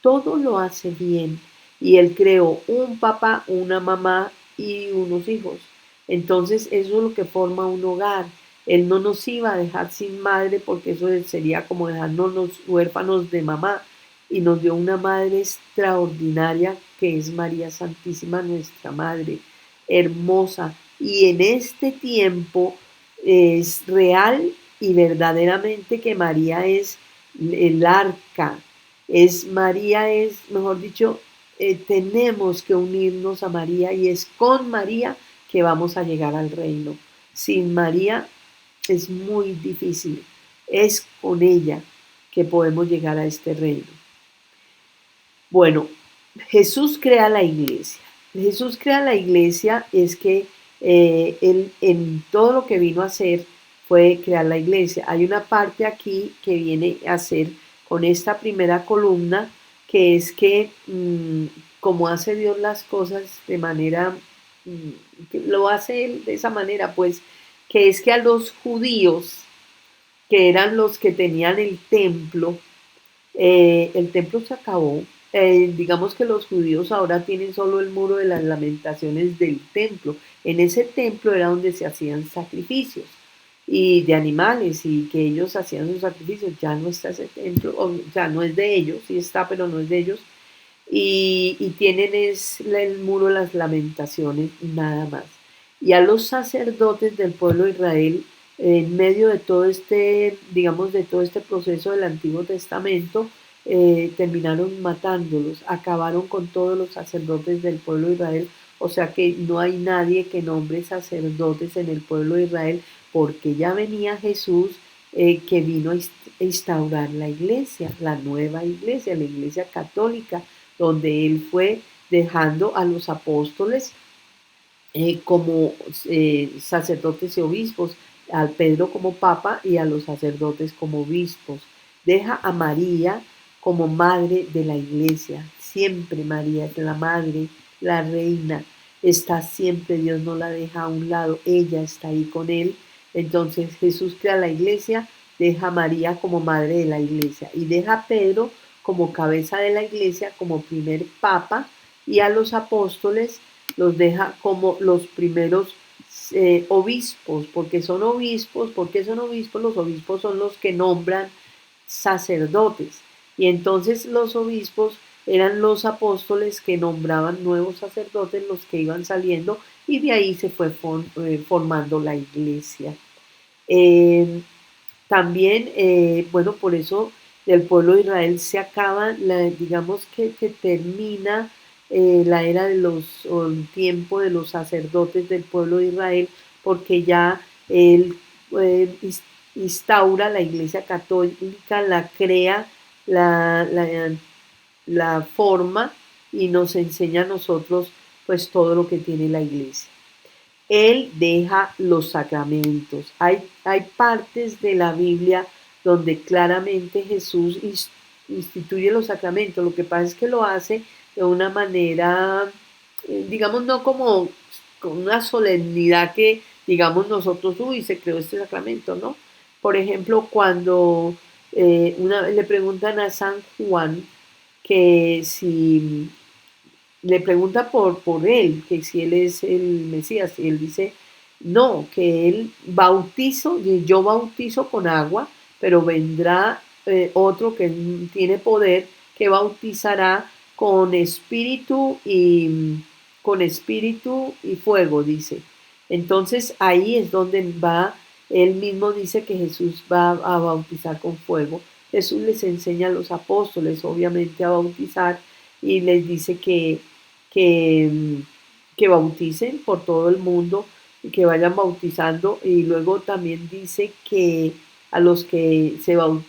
todo lo hace bien. Y Él creó un papá, una mamá y unos hijos. Entonces eso es lo que forma un hogar. Él no nos iba a dejar sin madre porque eso sería como dejarnos los huérfanos de mamá, y nos dio una madre extraordinaria que es María Santísima, nuestra madre, hermosa. Y en este tiempo es real y verdaderamente que María es el arca, mejor dicho, tenemos que unirnos a María, y es con María que vamos a llegar al reino. Sin María es muy difícil, es con ella que podemos llegar a este reino. Bueno, Jesús crea la iglesia. Jesús crea la iglesia es que él en todo lo que vino a hacer fue crear la iglesia. Hay una parte aquí que viene a hacer con esta primera columna, que es que como hace Dios las cosas de manera, que lo hace Él de esa manera, pues, que es que a los judíos, que eran los que tenían el templo se acabó. Digamos que los judíos ahora tienen solo el muro de las lamentaciones del templo. En ese templo era donde se hacían sacrificios y de animales, y que ellos hacían sus sacrificios. Ya no está ese templo, o sea, no es de ellos, sí está, pero no es de ellos. Y tienen el muro de las lamentaciones, nada más. Y a los sacerdotes del pueblo de Israel, en medio de todo este, digamos, de todo este proceso del Antiguo Testamento, terminaron matándolos, acabaron con todos los sacerdotes del pueblo de Israel. O sea que no hay nadie que nombre sacerdotes en el pueblo de Israel, porque ya venía Jesús, que vino a instaurar la iglesia, la nueva iglesia, la iglesia católica, donde él fue dejando a los apóstoles como sacerdotes y obispos, a Pedro como papa y a los sacerdotes como obispos. Deja a María como madre de la iglesia. Siempre María es la madre, la reina. Está siempre, Dios no la deja a un lado, ella está ahí con él. Entonces Jesús crea la iglesia, deja a María como madre de la iglesia y deja a Pedro como cabeza de la iglesia, como primer papa, y a los apóstoles los deja como los primeros obispos. Porque son obispos. ¿Por qué son obispos? Los obispos son los que nombran sacerdotes, y entonces los obispos eran los apóstoles que nombraban nuevos sacerdotes, los que iban saliendo, y de ahí se fue formando la iglesia. Eh, También, bueno, por eso del pueblo de Israel se acaba, digamos que termina la era de o el tiempo de los sacerdotes del pueblo de Israel, porque ya él instaura la Iglesia Católica, la crea, la, la, la forma y nos enseña a nosotros pues todo lo que tiene la Iglesia. Él deja los sacramentos. Hay partes de la Biblia donde claramente Jesús instituye los sacramentos. Lo que pasa es que lo hace de una manera, digamos, no como con una solemnidad que, digamos, nosotros, uy, se creó este sacramento, ¿no? Por ejemplo, cuando una vez le preguntan a San Juan que si le pregunta por él, que si él es el Mesías, y él dice, no, que él bautizo, yo bautizo con agua, pero vendrá otro que tiene poder que bautizará con espíritu y fuego, dice. Entonces ahí es donde va, él mismo dice que Jesús va a bautizar con fuego. Jesús les enseña a los apóstoles, obviamente, a bautizar y les dice que, que bauticen por todo el mundo y que vayan bautizando. Y luego también dice que a los que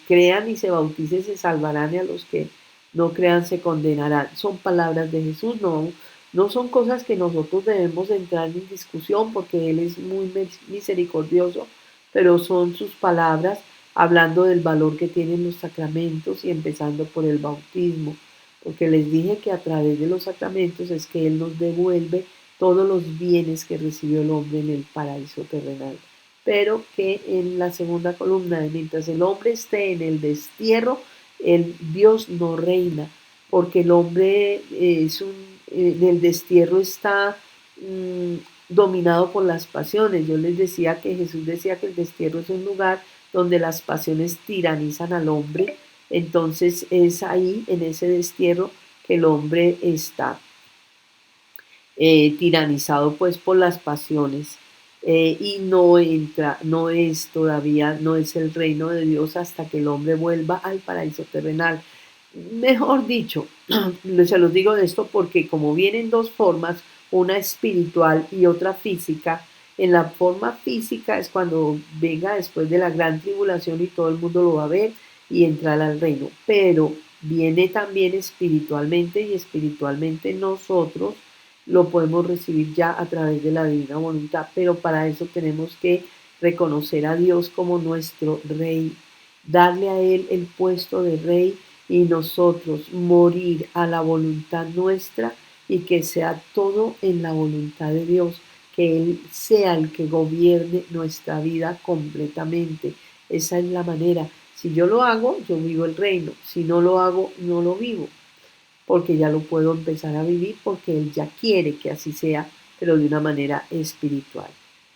crean y se bauticen se salvarán y a los que no crean se condenarán. Son palabras de Jesús, no son cosas que nosotros debemos entrar en discusión porque Él es muy misericordioso, pero son sus palabras hablando del valor que tienen los sacramentos y empezando por el bautismo, porque les dije que a través de los sacramentos es que Él nos devuelve todos los bienes que recibió el hombre en el paraíso terrenal. Pero que en la segunda columna, mientras el hombre esté en el destierro, el Dios no reina, porque el hombre en el destierro está dominado por las pasiones. Yo les decía que Jesús decía que el destierro es un lugar donde las pasiones tiranizan al hombre. Entonces es ahí, en ese destierro, que el hombre está tiranizado pues por las pasiones y no entra, no es todavía, no es el reino de Dios hasta que el hombre vuelva al paraíso terrenal. Mejor dicho, se los digo de esto porque como vienen dos formas, una espiritual y otra física, en la forma física es cuando venga después de la gran tribulación y todo el mundo lo va a ver y entrar al reino, pero viene también espiritualmente y espiritualmente nosotros lo podemos recibir ya a través de la divina voluntad, pero para eso tenemos que reconocer a Dios como nuestro rey, darle a Él el puesto de rey y nosotros morir a la voluntad nuestra y que sea todo en la voluntad de Dios, que Él sea el que gobierne nuestra vida completamente. Esa es la manera. Si yo lo hago, yo vivo el reino. Si no lo hago, no lo vivo, porque ya lo puedo empezar a vivir porque Él ya quiere que así sea, pero de una manera espiritual.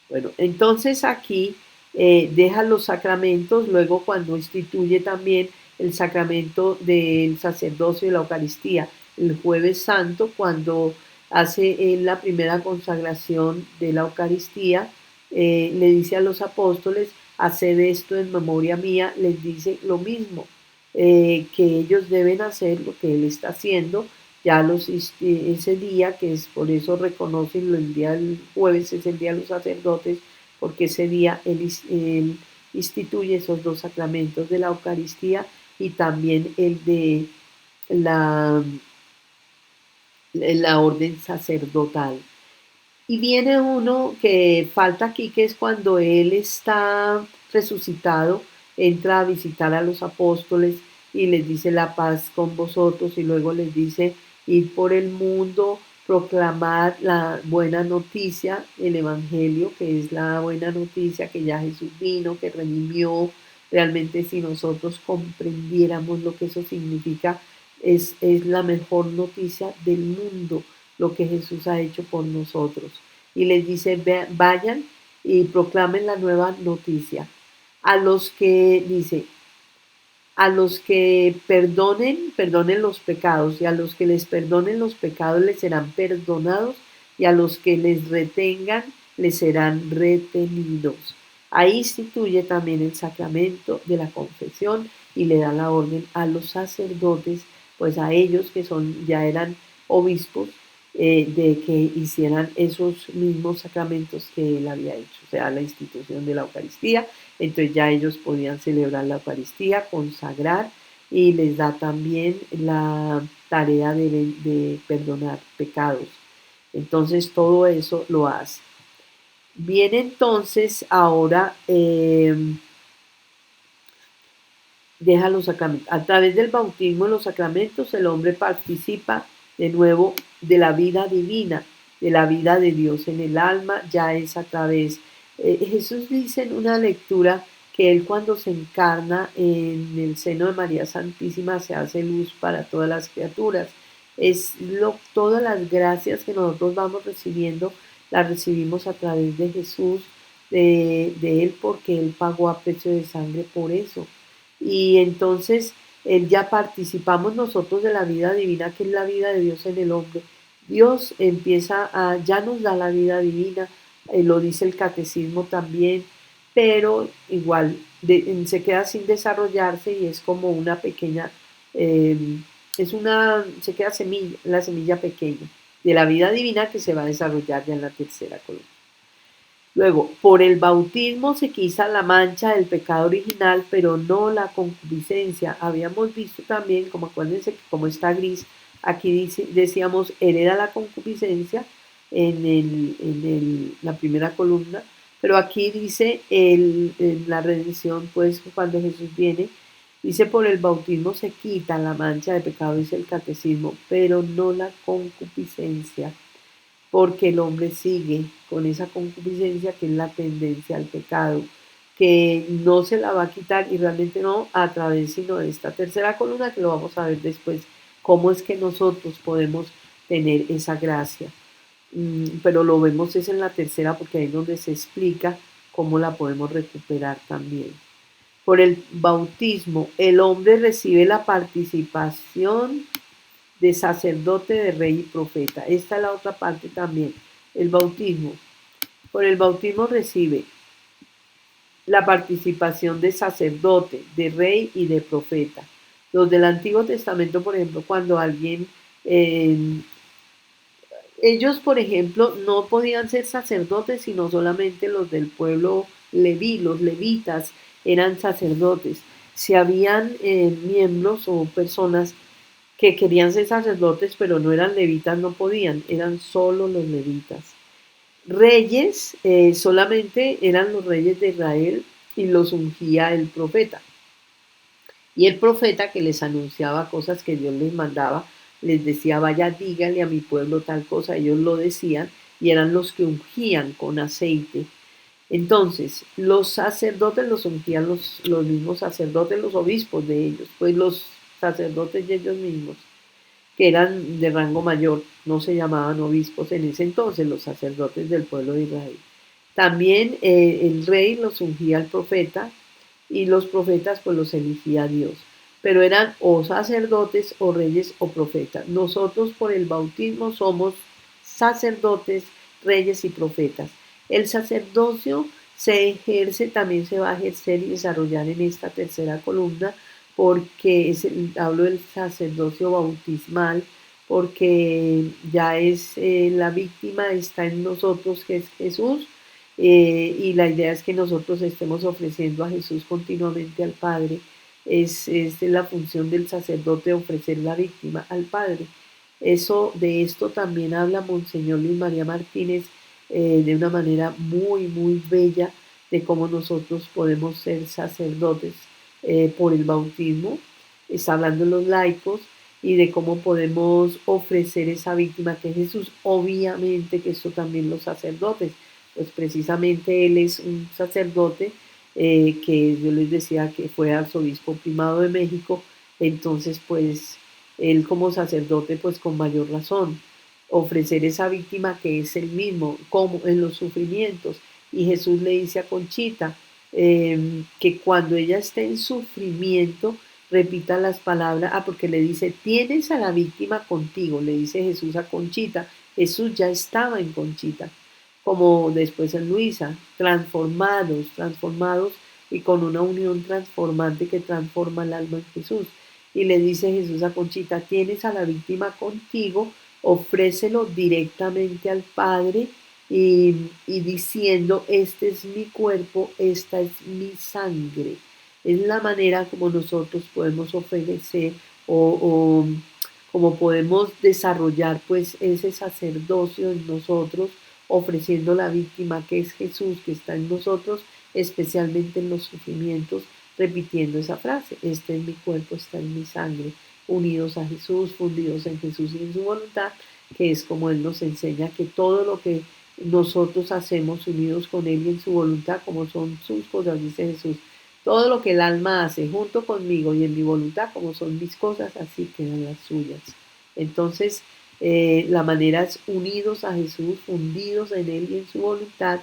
Bueno, entonces aquí deja los sacramentos, luego cuando instituye también el sacramento del sacerdocio de la Eucaristía, el jueves santo, cuando hace la primera consagración de la Eucaristía, le dice a los apóstoles, haced esto en memoria mía, les dice lo mismo, que ellos deben hacer lo que él está haciendo, ya ese día, que es por eso reconocen el día del jueves, es el día de los sacerdotes, porque ese día él instituye esos dos sacramentos de la Eucaristía y también el de la, la orden sacerdotal. Y viene uno que falta aquí, que es cuando Él está resucitado, entra a visitar a los apóstoles y les dice la paz con vosotros y luego les dice ir por el mundo, proclamar la buena noticia, el Evangelio, que es la buena noticia que ya Jesús vino, que redimió. Realmente si nosotros comprendiéramos lo que eso significa, es la mejor noticia del mundo lo que Jesús ha hecho por nosotros. Y les dice, vayan y proclamen la nueva noticia. A los que, dice, a los que perdonen los pecados, y a los que les perdonen los pecados les serán perdonados, y a los que les retengan les serán retenidos. Ahí instituye también el sacramento de la confesión y le da la orden a los sacerdotes, pues a ellos que ya eran obispos, de que hicieran esos mismos sacramentos que él había hecho, o sea, la institución de la Eucaristía. Entonces ya ellos podían celebrar la Eucaristía, consagrar, y les da también la tarea de perdonar pecados. Entonces todo eso lo hace. Viene entonces ahora, deja los sacramentos. A través del bautismo en los sacramentos el hombre participa de nuevo de la vida divina, de la vida de Dios en el alma, ya es a través. Jesús dice en una lectura que él cuando se encarna en el seno de María Santísima se hace luz para todas las criaturas. Todas las gracias que nosotros vamos recibiendo, las recibimos a través de Jesús, de Él, porque Él pagó a precio de sangre por eso. Y entonces ya participamos nosotros de la vida divina, que es la vida de Dios en el hombre. Dios ya nos da la vida divina, lo dice el catecismo también, pero igual se queda sin desarrollarse y es como una pequeña, eh, se queda la semilla pequeña de la vida divina que se va a desarrollar ya en la tercera columna. Luego, por el bautismo se quita la mancha del pecado original, pero no la concupiscencia. Habíamos visto también, como acuérdense que como está gris, aquí decíamos hereda la concupiscencia en la primera columna, pero aquí dice en la redención, pues cuando Jesús viene, dice por el bautismo se quita la mancha de pecado, dice el catecismo, pero no la concupiscencia, porque el hombre sigue con esa concupiscencia que es la tendencia al pecado, que no se la va a quitar y realmente no a través sino de esta tercera columna que lo vamos a ver después, cómo es que nosotros podemos tener esa gracia. Pero lo vemos es en la tercera porque ahí es donde se explica cómo la podemos recuperar también. Por el bautismo, el hombre recibe la participación de sacerdote, de rey y profeta. Esta es la otra parte también, el bautismo. Por el bautismo recibe la participación de sacerdote, de rey y de profeta. Los del Antiguo Testamento, por ejemplo, cuando alguien, ellos, por ejemplo, no podían ser sacerdotes, sino solamente los del pueblo leví, los levitas eran sacerdotes. Si habían miembros o personas que querían ser sacerdotes, pero no eran levitas, no podían, eran solo los levitas. Reyes, solamente eran los reyes de Israel y los ungía el profeta. Y el profeta que les anunciaba cosas que Dios les mandaba, les decía, vaya, dígale a mi pueblo tal cosa, ellos lo decían y eran los que ungían con aceite. Entonces, los sacerdotes los ungían los mismos sacerdotes, los obispos de ellos, pues los sacerdotes de ellos mismos, que eran de rango mayor, no se llamaban obispos en ese entonces, los sacerdotes del pueblo de Israel. También el rey los ungía al profeta y los profetas pues los elegía Dios. Pero eran o sacerdotes o reyes o profetas. Nosotros por el bautismo somos sacerdotes, reyes y profetas. El sacerdocio se ejerce, también se va a ejercer y desarrollar en esta tercera columna, porque hablo del sacerdocio bautismal, porque ya es la víctima está en nosotros, que es Jesús, y la idea es que nosotros estemos ofreciendo a Jesús continuamente al Padre. Es la función del sacerdote ofrecer la víctima al Padre. De esto también habla Monseñor Luis María Martínez de una manera muy, muy bella, de cómo nosotros podemos ser sacerdotes por el bautismo. Está hablando de los laicos y de cómo podemos ofrecer esa víctima que es Jesús. Obviamente que esto también los sacerdotes, pues precisamente él es un sacerdote que yo les decía que fue arzobispo primado de México, entonces pues él como sacerdote pues con mayor razón ofrecer esa víctima que es el mismo, como en los sufrimientos. Y Jesús le dice a Conchita que cuando ella esté en sufrimiento repita las palabras, porque le dice, tienes a la víctima contigo, le dice Jesús a Conchita. Jesús ya estaba en Conchita. como después en Luisa, transformados, transformados y con una unión transformante que transforma el alma en Jesús. Y le dice Jesús a Conchita, tienes a la víctima contigo, ofrécelo directamente al Padre y diciendo, este es mi cuerpo, esta es mi sangre. Es la manera como nosotros podemos ofrecer o como podemos desarrollar pues ese sacerdocio en nosotros, ofreciendo la víctima que es Jesús, que está en nosotros, especialmente en los sufrimientos, repitiendo esa frase, este es mi cuerpo, está en mi sangre, unidos a Jesús, fundidos en Jesús y en su voluntad, que es como Él nos enseña que todo lo que nosotros hacemos unidos con Él y en su voluntad, como son sus cosas, dice Jesús, todo lo que el alma hace junto conmigo y en mi voluntad, como son mis cosas, así quedan las suyas. Entonces, la manera es unidos a Jesús, fundidos en Él y en su voluntad.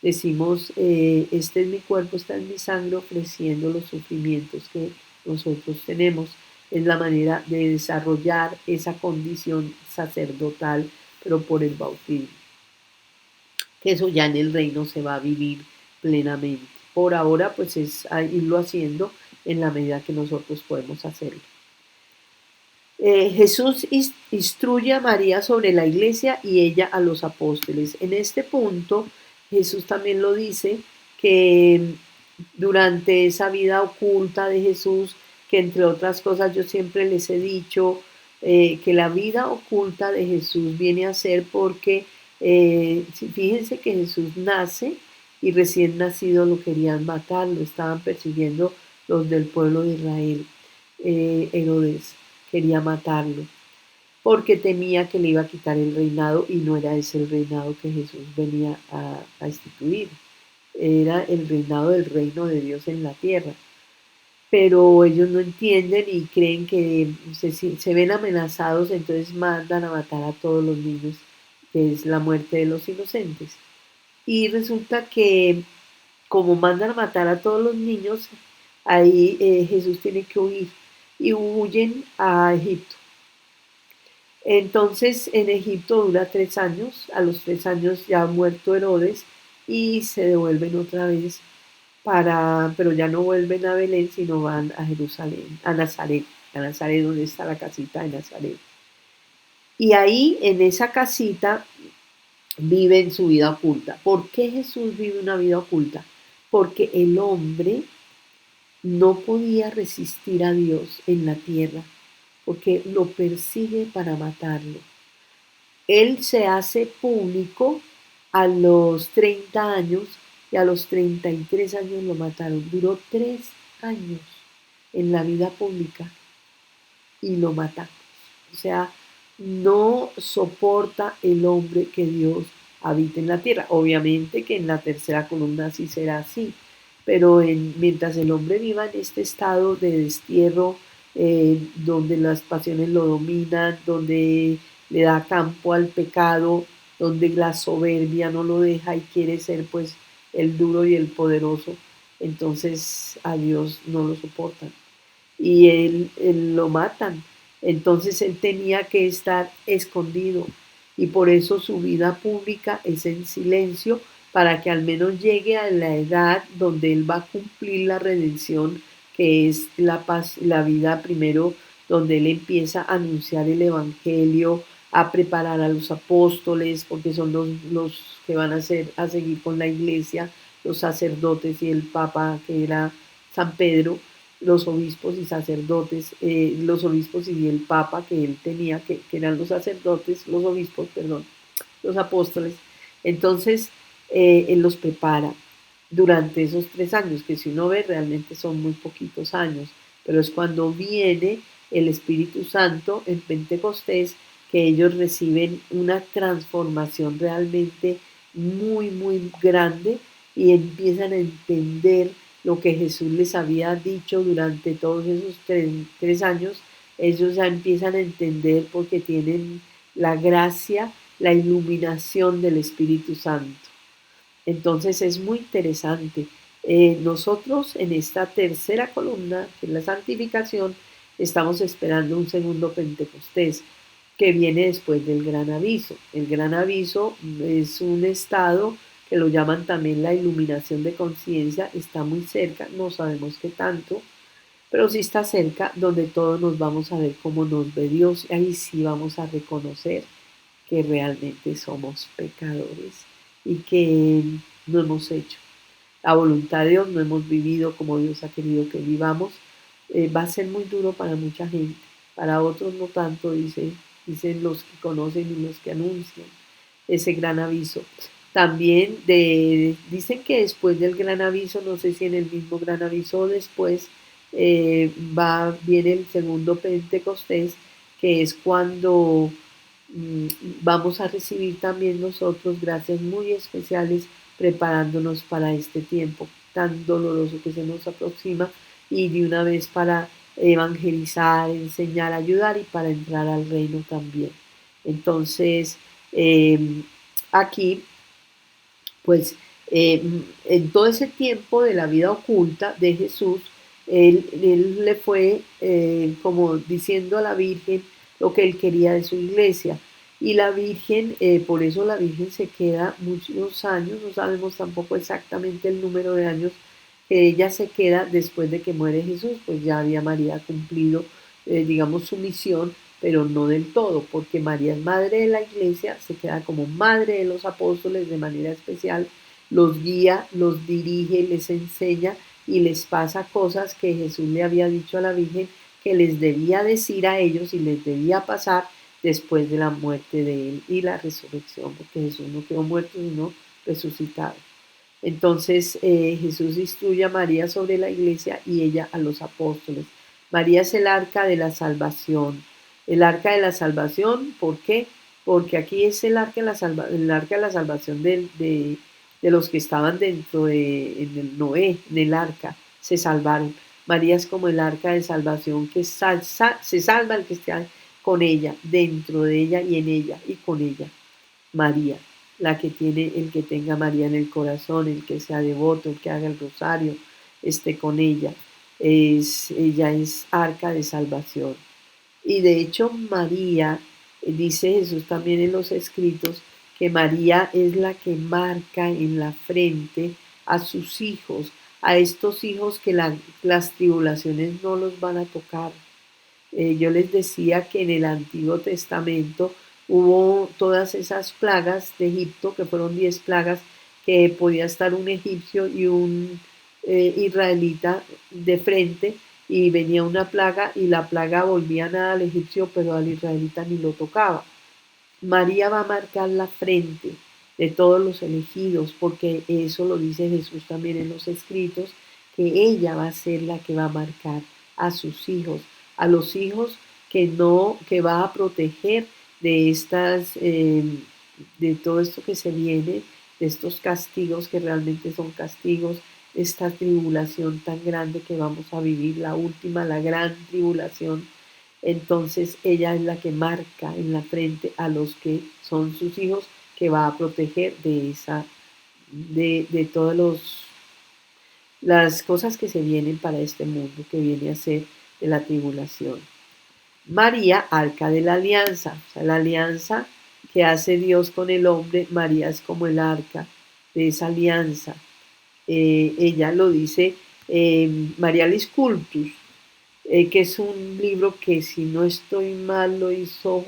Decimos, este es mi cuerpo, esta es mi sangre, ofreciendo los sufrimientos que nosotros tenemos. Es la manera de desarrollar esa condición sacerdotal, pero por el bautismo. Que eso ya en el reino se va a vivir plenamente. Por ahora, pues es irlo haciendo en la medida que nosotros podemos hacerlo. Jesús instruye a María sobre la iglesia y ella a los apóstoles. En este punto, Jesús también lo dice que durante esa vida oculta de Jesús, que entre otras cosas yo siempre les he dicho que la vida oculta de Jesús viene a ser porque, fíjense que Jesús nace y recién nacido lo querían matar, lo estaban persiguiendo los del pueblo de Israel, Herodes quería matarlo, porque temía que le iba a quitar el reinado y no era ese el reinado que Jesús venía a instituir, era el reinado del reino de Dios en la tierra. Pero ellos no entienden y creen que se ven amenazados, entonces mandan a matar a todos los niños, que es la muerte de los inocentes. Y resulta que como mandan a matar a todos los niños, ahí Jesús tiene que huir y huyen a Egipto. Entonces en Egipto dura 3 años, a los 3 años ya ha muerto Herodes y se devuelven otra vez pero ya no vuelven a Belén, sino van a Jerusalén, a Nazaret donde está la casita de Nazaret. Y ahí en esa casita viven su vida oculta. ¿Por qué Jesús vive una vida oculta? Porque el hombre no podía resistir a Dios en la tierra, porque lo persigue para matarlo. Él se hace público a los 30 años y a los 33 años lo mataron. Duró 3 años en la vida pública y lo matan. O sea, no soporta el hombre que Dios habita en la tierra. Obviamente que en la tercera columna sí será así, pero mientras el hombre viva en este estado de destierro, donde las pasiones lo dominan, donde le da campo al pecado, donde la soberbia no lo deja y quiere ser pues el duro y el poderoso, entonces a Dios no lo soportan y él lo matan. Entonces él tenía que estar escondido y por eso su vida pública es en silencio para que al menos llegue a la edad donde él va a cumplir la redención, que es la paz, la vida primero, donde él empieza a anunciar el evangelio, a preparar a los apóstoles, porque son los que van a seguir con la iglesia, los sacerdotes y el papa que era San Pedro, los obispos y sacerdotes, los obispos y el papa que él tenía, que eran los sacerdotes, los obispos, perdón, los apóstoles. Entonces, él los prepara durante esos 3 años, que si uno ve realmente son muy poquitos años, pero es cuando viene el Espíritu Santo en Pentecostés que ellos reciben una transformación realmente muy, muy grande y empiezan a entender lo que Jesús les había dicho durante todos esos 3 años. Ellos ya empiezan a entender porque tienen la gracia, la iluminación del Espíritu Santo. Entonces es muy interesante. Nosotros en esta tercera columna, que es la santificación, estamos esperando un segundo Pentecostés, que viene después del gran aviso. El gran aviso es un estado que lo llaman también la iluminación de conciencia, está muy cerca, no sabemos qué tanto, pero sí está cerca, donde todos nos vamos a ver cómo nos ve Dios, y ahí sí vamos a reconocer que realmente somos pecadores y que no hemos hecho la voluntad de Dios, no hemos vivido como Dios ha querido que vivamos. Va a ser muy duro para mucha gente, para otros no tanto, dicen los que conocen y los que anuncian ese gran aviso. También dicen que después del gran aviso, no sé si en el mismo gran aviso o después, viene el segundo Pentecostés, que es cuando mm, vamos a recibir también nosotros gracias muy especiales preparándonos para este tiempo tan doloroso que se nos aproxima y de una vez para evangelizar, enseñar, ayudar y para entrar al reino también. Entonces, eh, aquí, pues, en todo ese tiempo de la vida oculta de Jesús, él le fue como diciendo a la Virgen lo que él quería de su iglesia. Y la Virgen, por eso la Virgen se queda muchos años, no sabemos tampoco exactamente el número de años que ella se queda después de que muere Jesús, pues ya había María cumplido, digamos, su misión, pero no del todo, porque María es madre de la iglesia, se queda como madre de los apóstoles de manera especial, los guía, los dirige, les enseña y les pasa cosas que Jesús le había dicho a la Virgen que les debía decir a ellos y les debía pasar después de la muerte de él y la resurrección, porque Jesús no quedó muerto, sino resucitado. Entonces Jesús instruye a María sobre la iglesia y ella a los apóstoles. María es el arca de la salvación. El arca de la salvación, ¿por qué? Porque aquí es el arca de la salvación de los que estaban dentro en el Noé, en el arca, se salvaron. María es como el arca de salvación que se salva el que está con ella, dentro de ella y en ella y con ella. María, la que tiene, el que tenga María en el corazón, el que sea devoto, el que haga el rosario, esté con ella. Ella es arca de salvación. Y de hecho María, dice Jesús también en los escritos, que María es la que marca en la frente a sus hijos, a estos hijos que las tribulaciones no los van a tocar. Yo les decía que en el Antiguo Testamento hubo todas esas plagas de Egipto, que fueron 10 plagas, que podía estar un egipcio y un israelita de frente y venía una plaga y la plaga volvía nada al egipcio, pero al israelita ni lo tocaba. María va a marcar la frente de todos los elegidos, porque eso lo dice Jesús también en los escritos, que ella va a ser la que va a marcar a sus hijos, a los hijos que no, que va a proteger de de todo esto que se viene, de estos castigos que realmente son castigos, esta tribulación tan grande que vamos a vivir, la última, la gran tribulación. Entonces ella es la que marca en la frente a los que son sus hijos, que va a proteger de todas las cosas que se vienen para este mundo, que viene a ser de la tribulación. María, arca de la alianza, o sea, la alianza que hace Dios con el hombre, María es como el arca de esa alianza. Ella lo dice Marialis Cultus, que es un libro que, si no estoy mal, lo hizo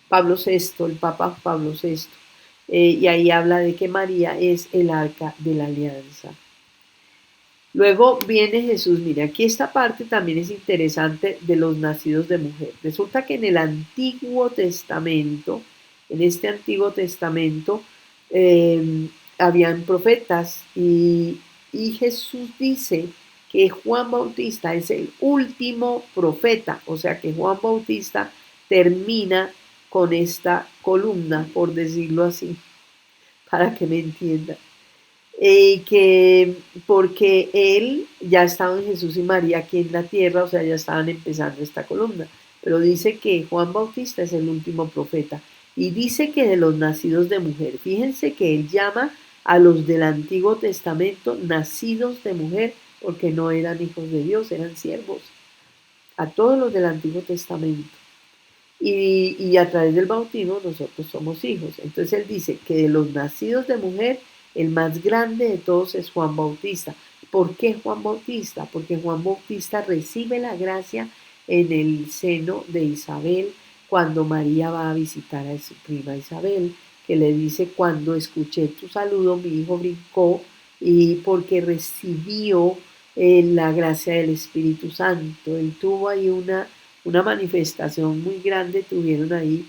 Pablo VI, el Papa Pablo VI. Y ahí habla de que María es el arca de la alianza. Luego viene Jesús, mire, aquí esta parte también es interesante de los nacidos de mujer. Resulta que en el Antiguo Testamento, en este Antiguo Testamento, habían profetas y Jesús dice que Juan Bautista es el último profeta, o sea que Juan Bautista termina con esta columna, por decirlo así, para que me entiendan. Que porque él ya estaban Jesús y María aquí en la tierra, o sea, ya estaban empezando esta columna, pero dice que Juan Bautista es el último profeta y dice que de los nacidos de mujer, fíjense que él llama a los del Antiguo Testamento nacidos de mujer porque no eran hijos de Dios, eran siervos, a todos los del Antiguo Testamento. y a través del bautismo nosotros somos hijos. Entonces él dice que de los nacidos de mujer, el más grande de todos es Juan Bautista. ¿Por qué Juan Bautista? Porque Juan Bautista recibe la gracia en el seno de Isabel cuando María va a visitar a su prima Isabel, que le dice: cuando escuché tu saludo, mi hijo brincó, y porque recibió la gracia del Espíritu Santo. Él tuvo ahí una manifestación muy grande, tuvieron ahí,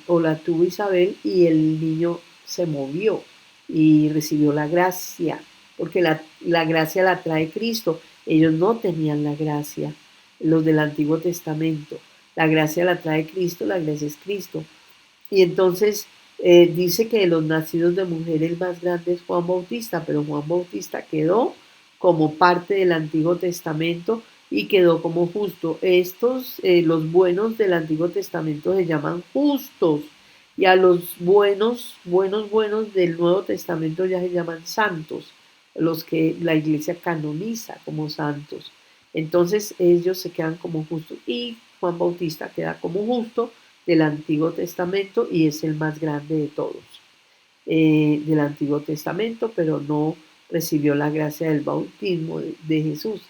o la tuvo Isabel, y el niño se movió y recibió la gracia, porque la gracia la trae Cristo. Ellos no tenían la gracia, los del Antiguo Testamento. La gracia la trae Cristo, la gracia es Cristo. Y entonces dice que de los nacidos de mujer el más grande es Juan Bautista, pero Juan Bautista quedó como parte del Antiguo Testamento y quedó como justo. Estos, los buenos del Antiguo Testamento se llaman justos, y a los buenos del Nuevo Testamento ya se llaman santos, los que la iglesia canoniza como santos. Entonces ellos se quedan como justos y Juan Bautista queda como justo del Antiguo Testamento y es el más grande de todos del Antiguo Testamento, pero no recibió la gracia del bautismo de Jesús.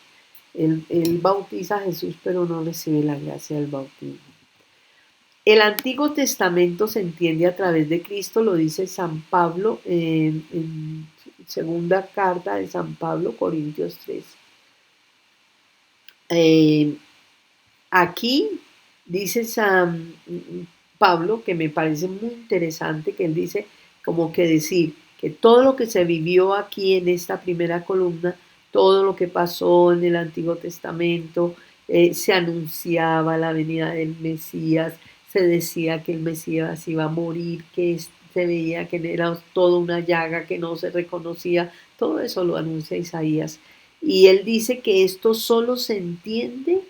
Él bautiza a Jesús, pero no recibe la gracia del bautismo. El Antiguo Testamento se entiende a través de Cristo, lo dice San Pablo en segunda carta de San Pablo, Corintios 3. Eh, Aquí dice San Pablo, que me parece muy interesante, que él dice como que decir que todo lo que se vivió aquí en esta primera columna, todo lo que pasó en el Antiguo Testamento, se anunciaba la venida del Mesías, se decía que el Mesías iba a morir, que se veía que era toda una llaga que no se reconocía, todo eso lo anuncia Isaías. Y él dice que esto solo se entiende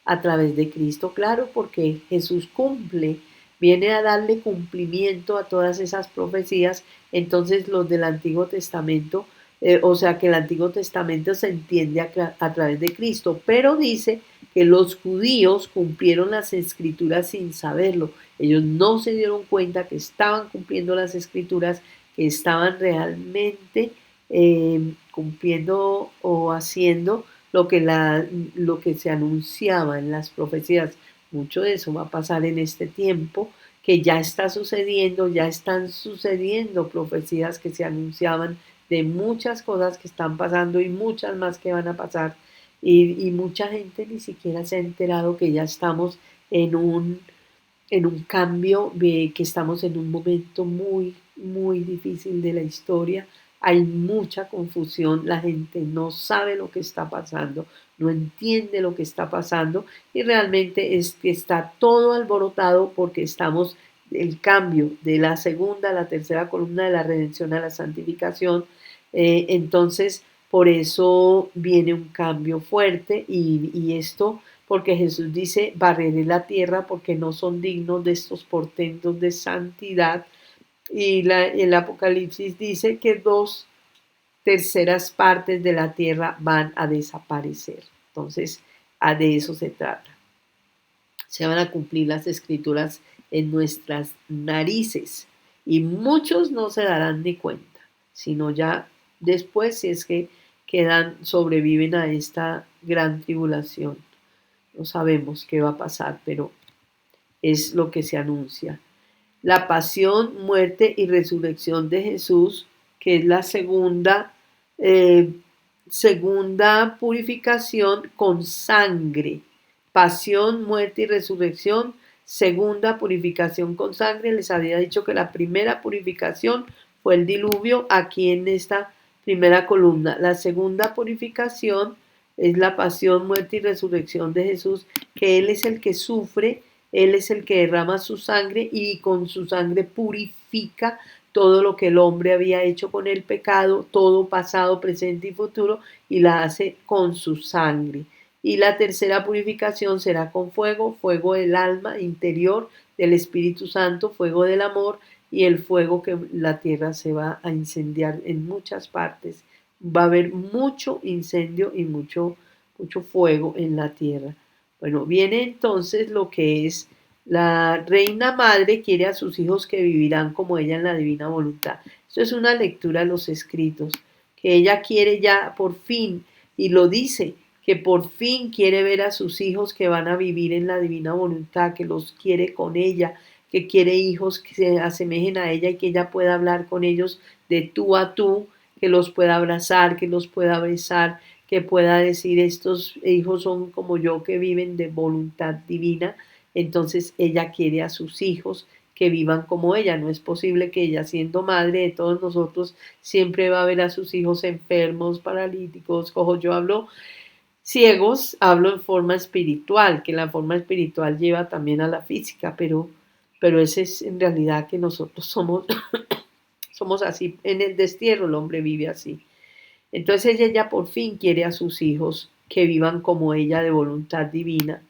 a través de Cristo, claro, porque Jesús cumple, viene a darle cumplimiento a todas esas profecías. Entonces los del Antiguo Testamento, o sea que el Antiguo Testamento se entiende a través de Cristo, pero dice que los judíos cumplieron las escrituras sin saberlo. Ellos no se dieron cuenta que estaban cumpliendo las escrituras, que estaban realmente cumpliendo o haciendo lo que se anunciaba en las profecías. Mucho de eso va a pasar en este tiempo, que ya está sucediendo, ya están sucediendo profecías que se anunciaban de muchas cosas que están pasando y muchas más que van a pasar. Y mucha gente ni siquiera se ha enterado que ya estamos en un cambio, que estamos en un momento muy, muy difícil de la historia. Hay mucha confusión, la gente no sabe lo que está pasando, no entiende lo que está pasando, y realmente es que está todo alborotado porque estamos el cambio de la segunda a la tercera columna de la redención a la santificación. Entonces, por eso viene un cambio fuerte, y esto porque Jesús dice: barreré la tierra porque no son dignos de estos portentos de santidad. Y el Apocalipsis dice que 2/3 de la tierra van a desaparecer. Entonces, de eso se trata. Se van a cumplir las escrituras en nuestras narices, y muchos no se darán ni cuenta, sino ya después, si es que sobreviven a esta gran tribulación. No sabemos qué va a pasar, pero es lo que se anuncia. La pasión, muerte y resurrección de Jesús, que es la eh, segunda purificación con sangre. Pasión, muerte y resurrección, segunda purificación con sangre. Les había dicho que la primera purificación fue el diluvio aquí en esta primera columna. La segunda purificación es la pasión, muerte y resurrección de Jesús, que Él es el que sufre, Él es el que derrama su sangre, y con su sangre purifica todo lo que el hombre había hecho con el pecado, todo pasado, presente y futuro, y la hace con su sangre. Y la tercera purificación será con fuego, fuego del alma interior, del Espíritu Santo, fuego del amor, y el fuego que la tierra se va a incendiar en muchas partes. Va a haber mucho incendio y mucho fuego en la tierra. Bueno, viene entonces lo que es La reina madre quiere a sus hijos que vivirán como ella en la divina voluntad. Esto es una lectura de los escritos, que ella quiere ya por fin, y lo dice, que por fin quiere ver a sus hijos que van a vivir en la divina voluntad, que los quiere con ella, que quiere hijos que se asemejen a ella y que ella pueda hablar con ellos de tú a tú, que los pueda abrazar, que los pueda besar, que pueda decir estos hijos son como yo que viven de voluntad divina. Entonces ella quiere a sus hijos que vivan como ella. No es posible que ella, siendo madre de todos nosotros, siempre va a ver a sus hijos enfermos, paralíticos, cojos. Yo hablo ciegos, hablo en forma espiritual, que la forma espiritual lleva también a la física, pero ese es en realidad que nosotros somos, somos así. En el destierro el hombre vive así. Entonces ella por fin quiere a sus hijos que vivan como ella de voluntad divina.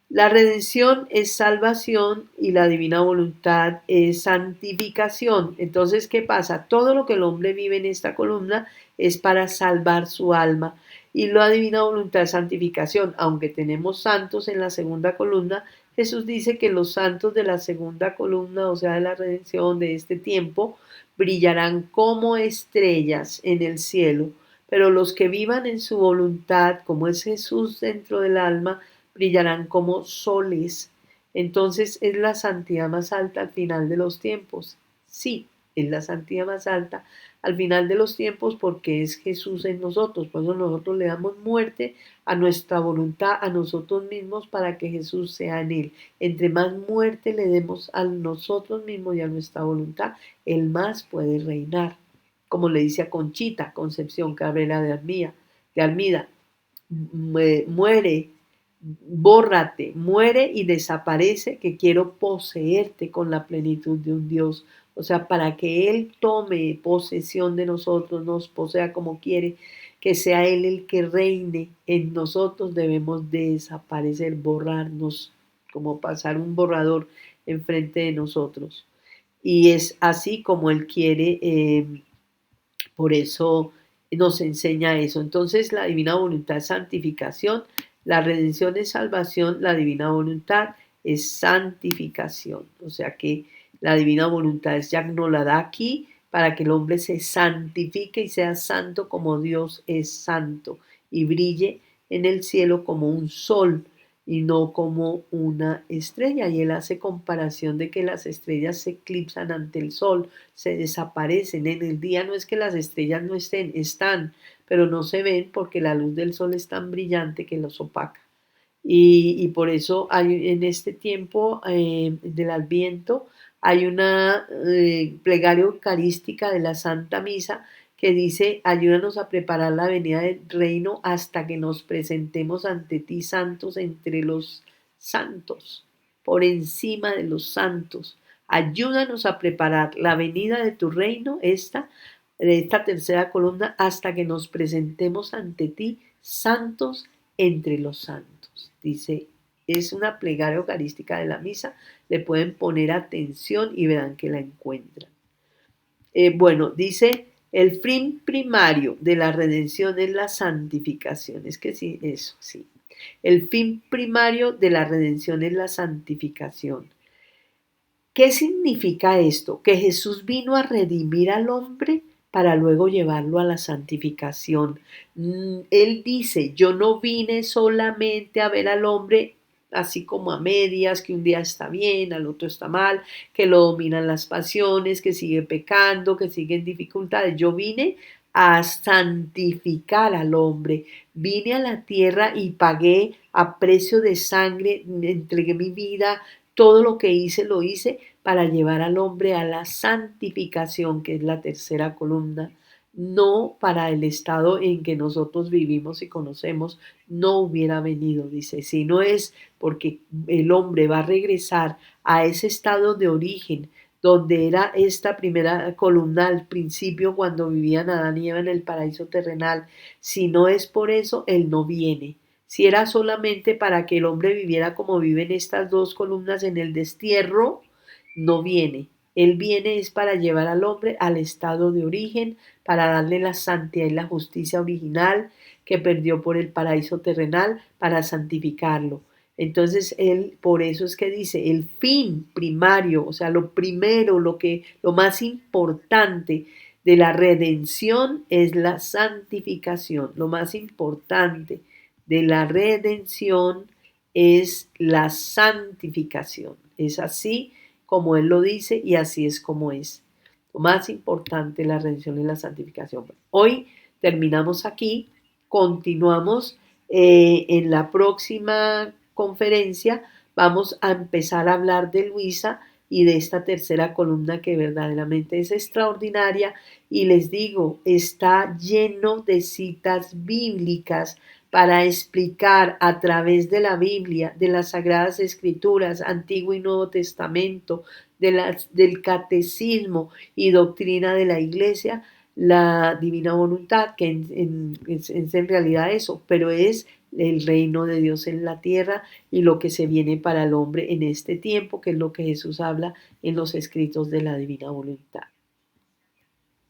La redención es salvación y la divina voluntad es santificación. Entonces, ¿qué pasa? Todo lo que el hombre vive en esta columna es para salvar su alma. Y la divina voluntad es santificación. Aunque tenemos santos en la segunda columna, Jesús dice que los santos de la segunda columna, o sea, de la redención de este tiempo, brillarán como estrellas en el cielo. Pero los que vivan en su voluntad, como es Jesús dentro del alma, brillarán como soles. Entonces es la santidad más alta al final de los tiempos. Sí, es la santidad más alta al final de los tiempos porque es Jesús en nosotros. Por eso nosotros le damos muerte a nuestra voluntad, a nosotros mismos, para que Jesús sea en él. Entre más muerte le demos a nosotros mismos y a nuestra voluntad, él más puede reinar. Como le dice a Conchita, Concepción Cabrera de Armida, muere, bórrate, muere y desaparece, que quiero poseerte con la plenitud de un Dios. O sea, para que Él tome posesión de nosotros, nos posea como quiere, que sea Él el que reine en nosotros, debemos desaparecer, borrarnos, como pasar un borrador enfrente de nosotros. Y es así como Él quiere, por eso nos enseña eso. Entonces la divina voluntad es santificación, la redención es salvación, la divina voluntad es santificación. O sea que la divina voluntad es ya nos la da aquí para que el hombre se santifique y sea santo como Dios es santo y brille en el cielo como un sol y no como una estrella. Y él hace comparación de que las estrellas se eclipsan ante el sol, se desaparecen. En el día no es que las estrellas no estén, están, pero no se ven porque la luz del sol es tan brillante que los opaca. Y por eso hay, en este tiempo del Adviento hay una plegaria eucarística de la Santa Misa que dice, ayúdanos a preparar la venida del reino hasta que nos presentemos ante ti santos entre los santos, por encima de los santos. Ayúdanos a preparar la venida de tu reino, de esta tercera columna, hasta que nos presentemos ante ti santos entre los santos. Dice, es una plegaria eucarística de la misa, le pueden poner atención y verán que la encuentran. Bueno, dice, el fin primario de la redención es la santificación. Es que sí, eso sí. El fin primario de la redención es la santificación. ¿Qué significa esto? Que Jesús vino a redimir al hombre para luego llevarlo a la santificación. Él dice, yo no vine solamente a ver al hombre así como a medias, que un día está bien, al otro está mal, que lo dominan las pasiones, que sigue pecando, que sigue en dificultades. Yo vine a santificar al hombre. Vine a la tierra y pagué a precio de sangre, entregué mi vida, todo lo que hice lo hice para llevar al hombre a la santificación, que es la tercera columna, no para el estado en que nosotros vivimos y conocemos, no hubiera venido, dice, sino es porque el hombre va a regresar a ese estado de origen, donde era esta primera columna al principio cuando vivían Adán y Eva en el paraíso terrenal. Si no es por eso, él no viene. Si era solamente para que el hombre viviera como viven estas dos columnas en el destierro, no viene. Él viene es para llevar al hombre al estado de origen, para darle la santidad y la justicia original que perdió por el paraíso terrenal, para santificarlo. Entonces él, por eso es que dice, el fin primario, o sea, lo primero, lo más importante de la redención es la santificación. Lo más importante de la redención es la santificación. Es así como él lo dice y así es como es. Lo más importante de la redención es la santificación. Hoy terminamos aquí, continuamos en la próxima conferencia. Vamos a empezar a hablar de Luisa y de esta tercera columna que verdaderamente es extraordinaria y les digo, está lleno de citas bíblicas para explicar a través de la Biblia, de las Sagradas Escrituras, Antiguo y Nuevo Testamento, del catecismo y doctrina de la Iglesia, la divina voluntad, que es en realidad eso, pero es el reino de Dios en la tierra y lo que se viene para el hombre en este tiempo, que es lo que Jesús habla en los escritos de la divina voluntad.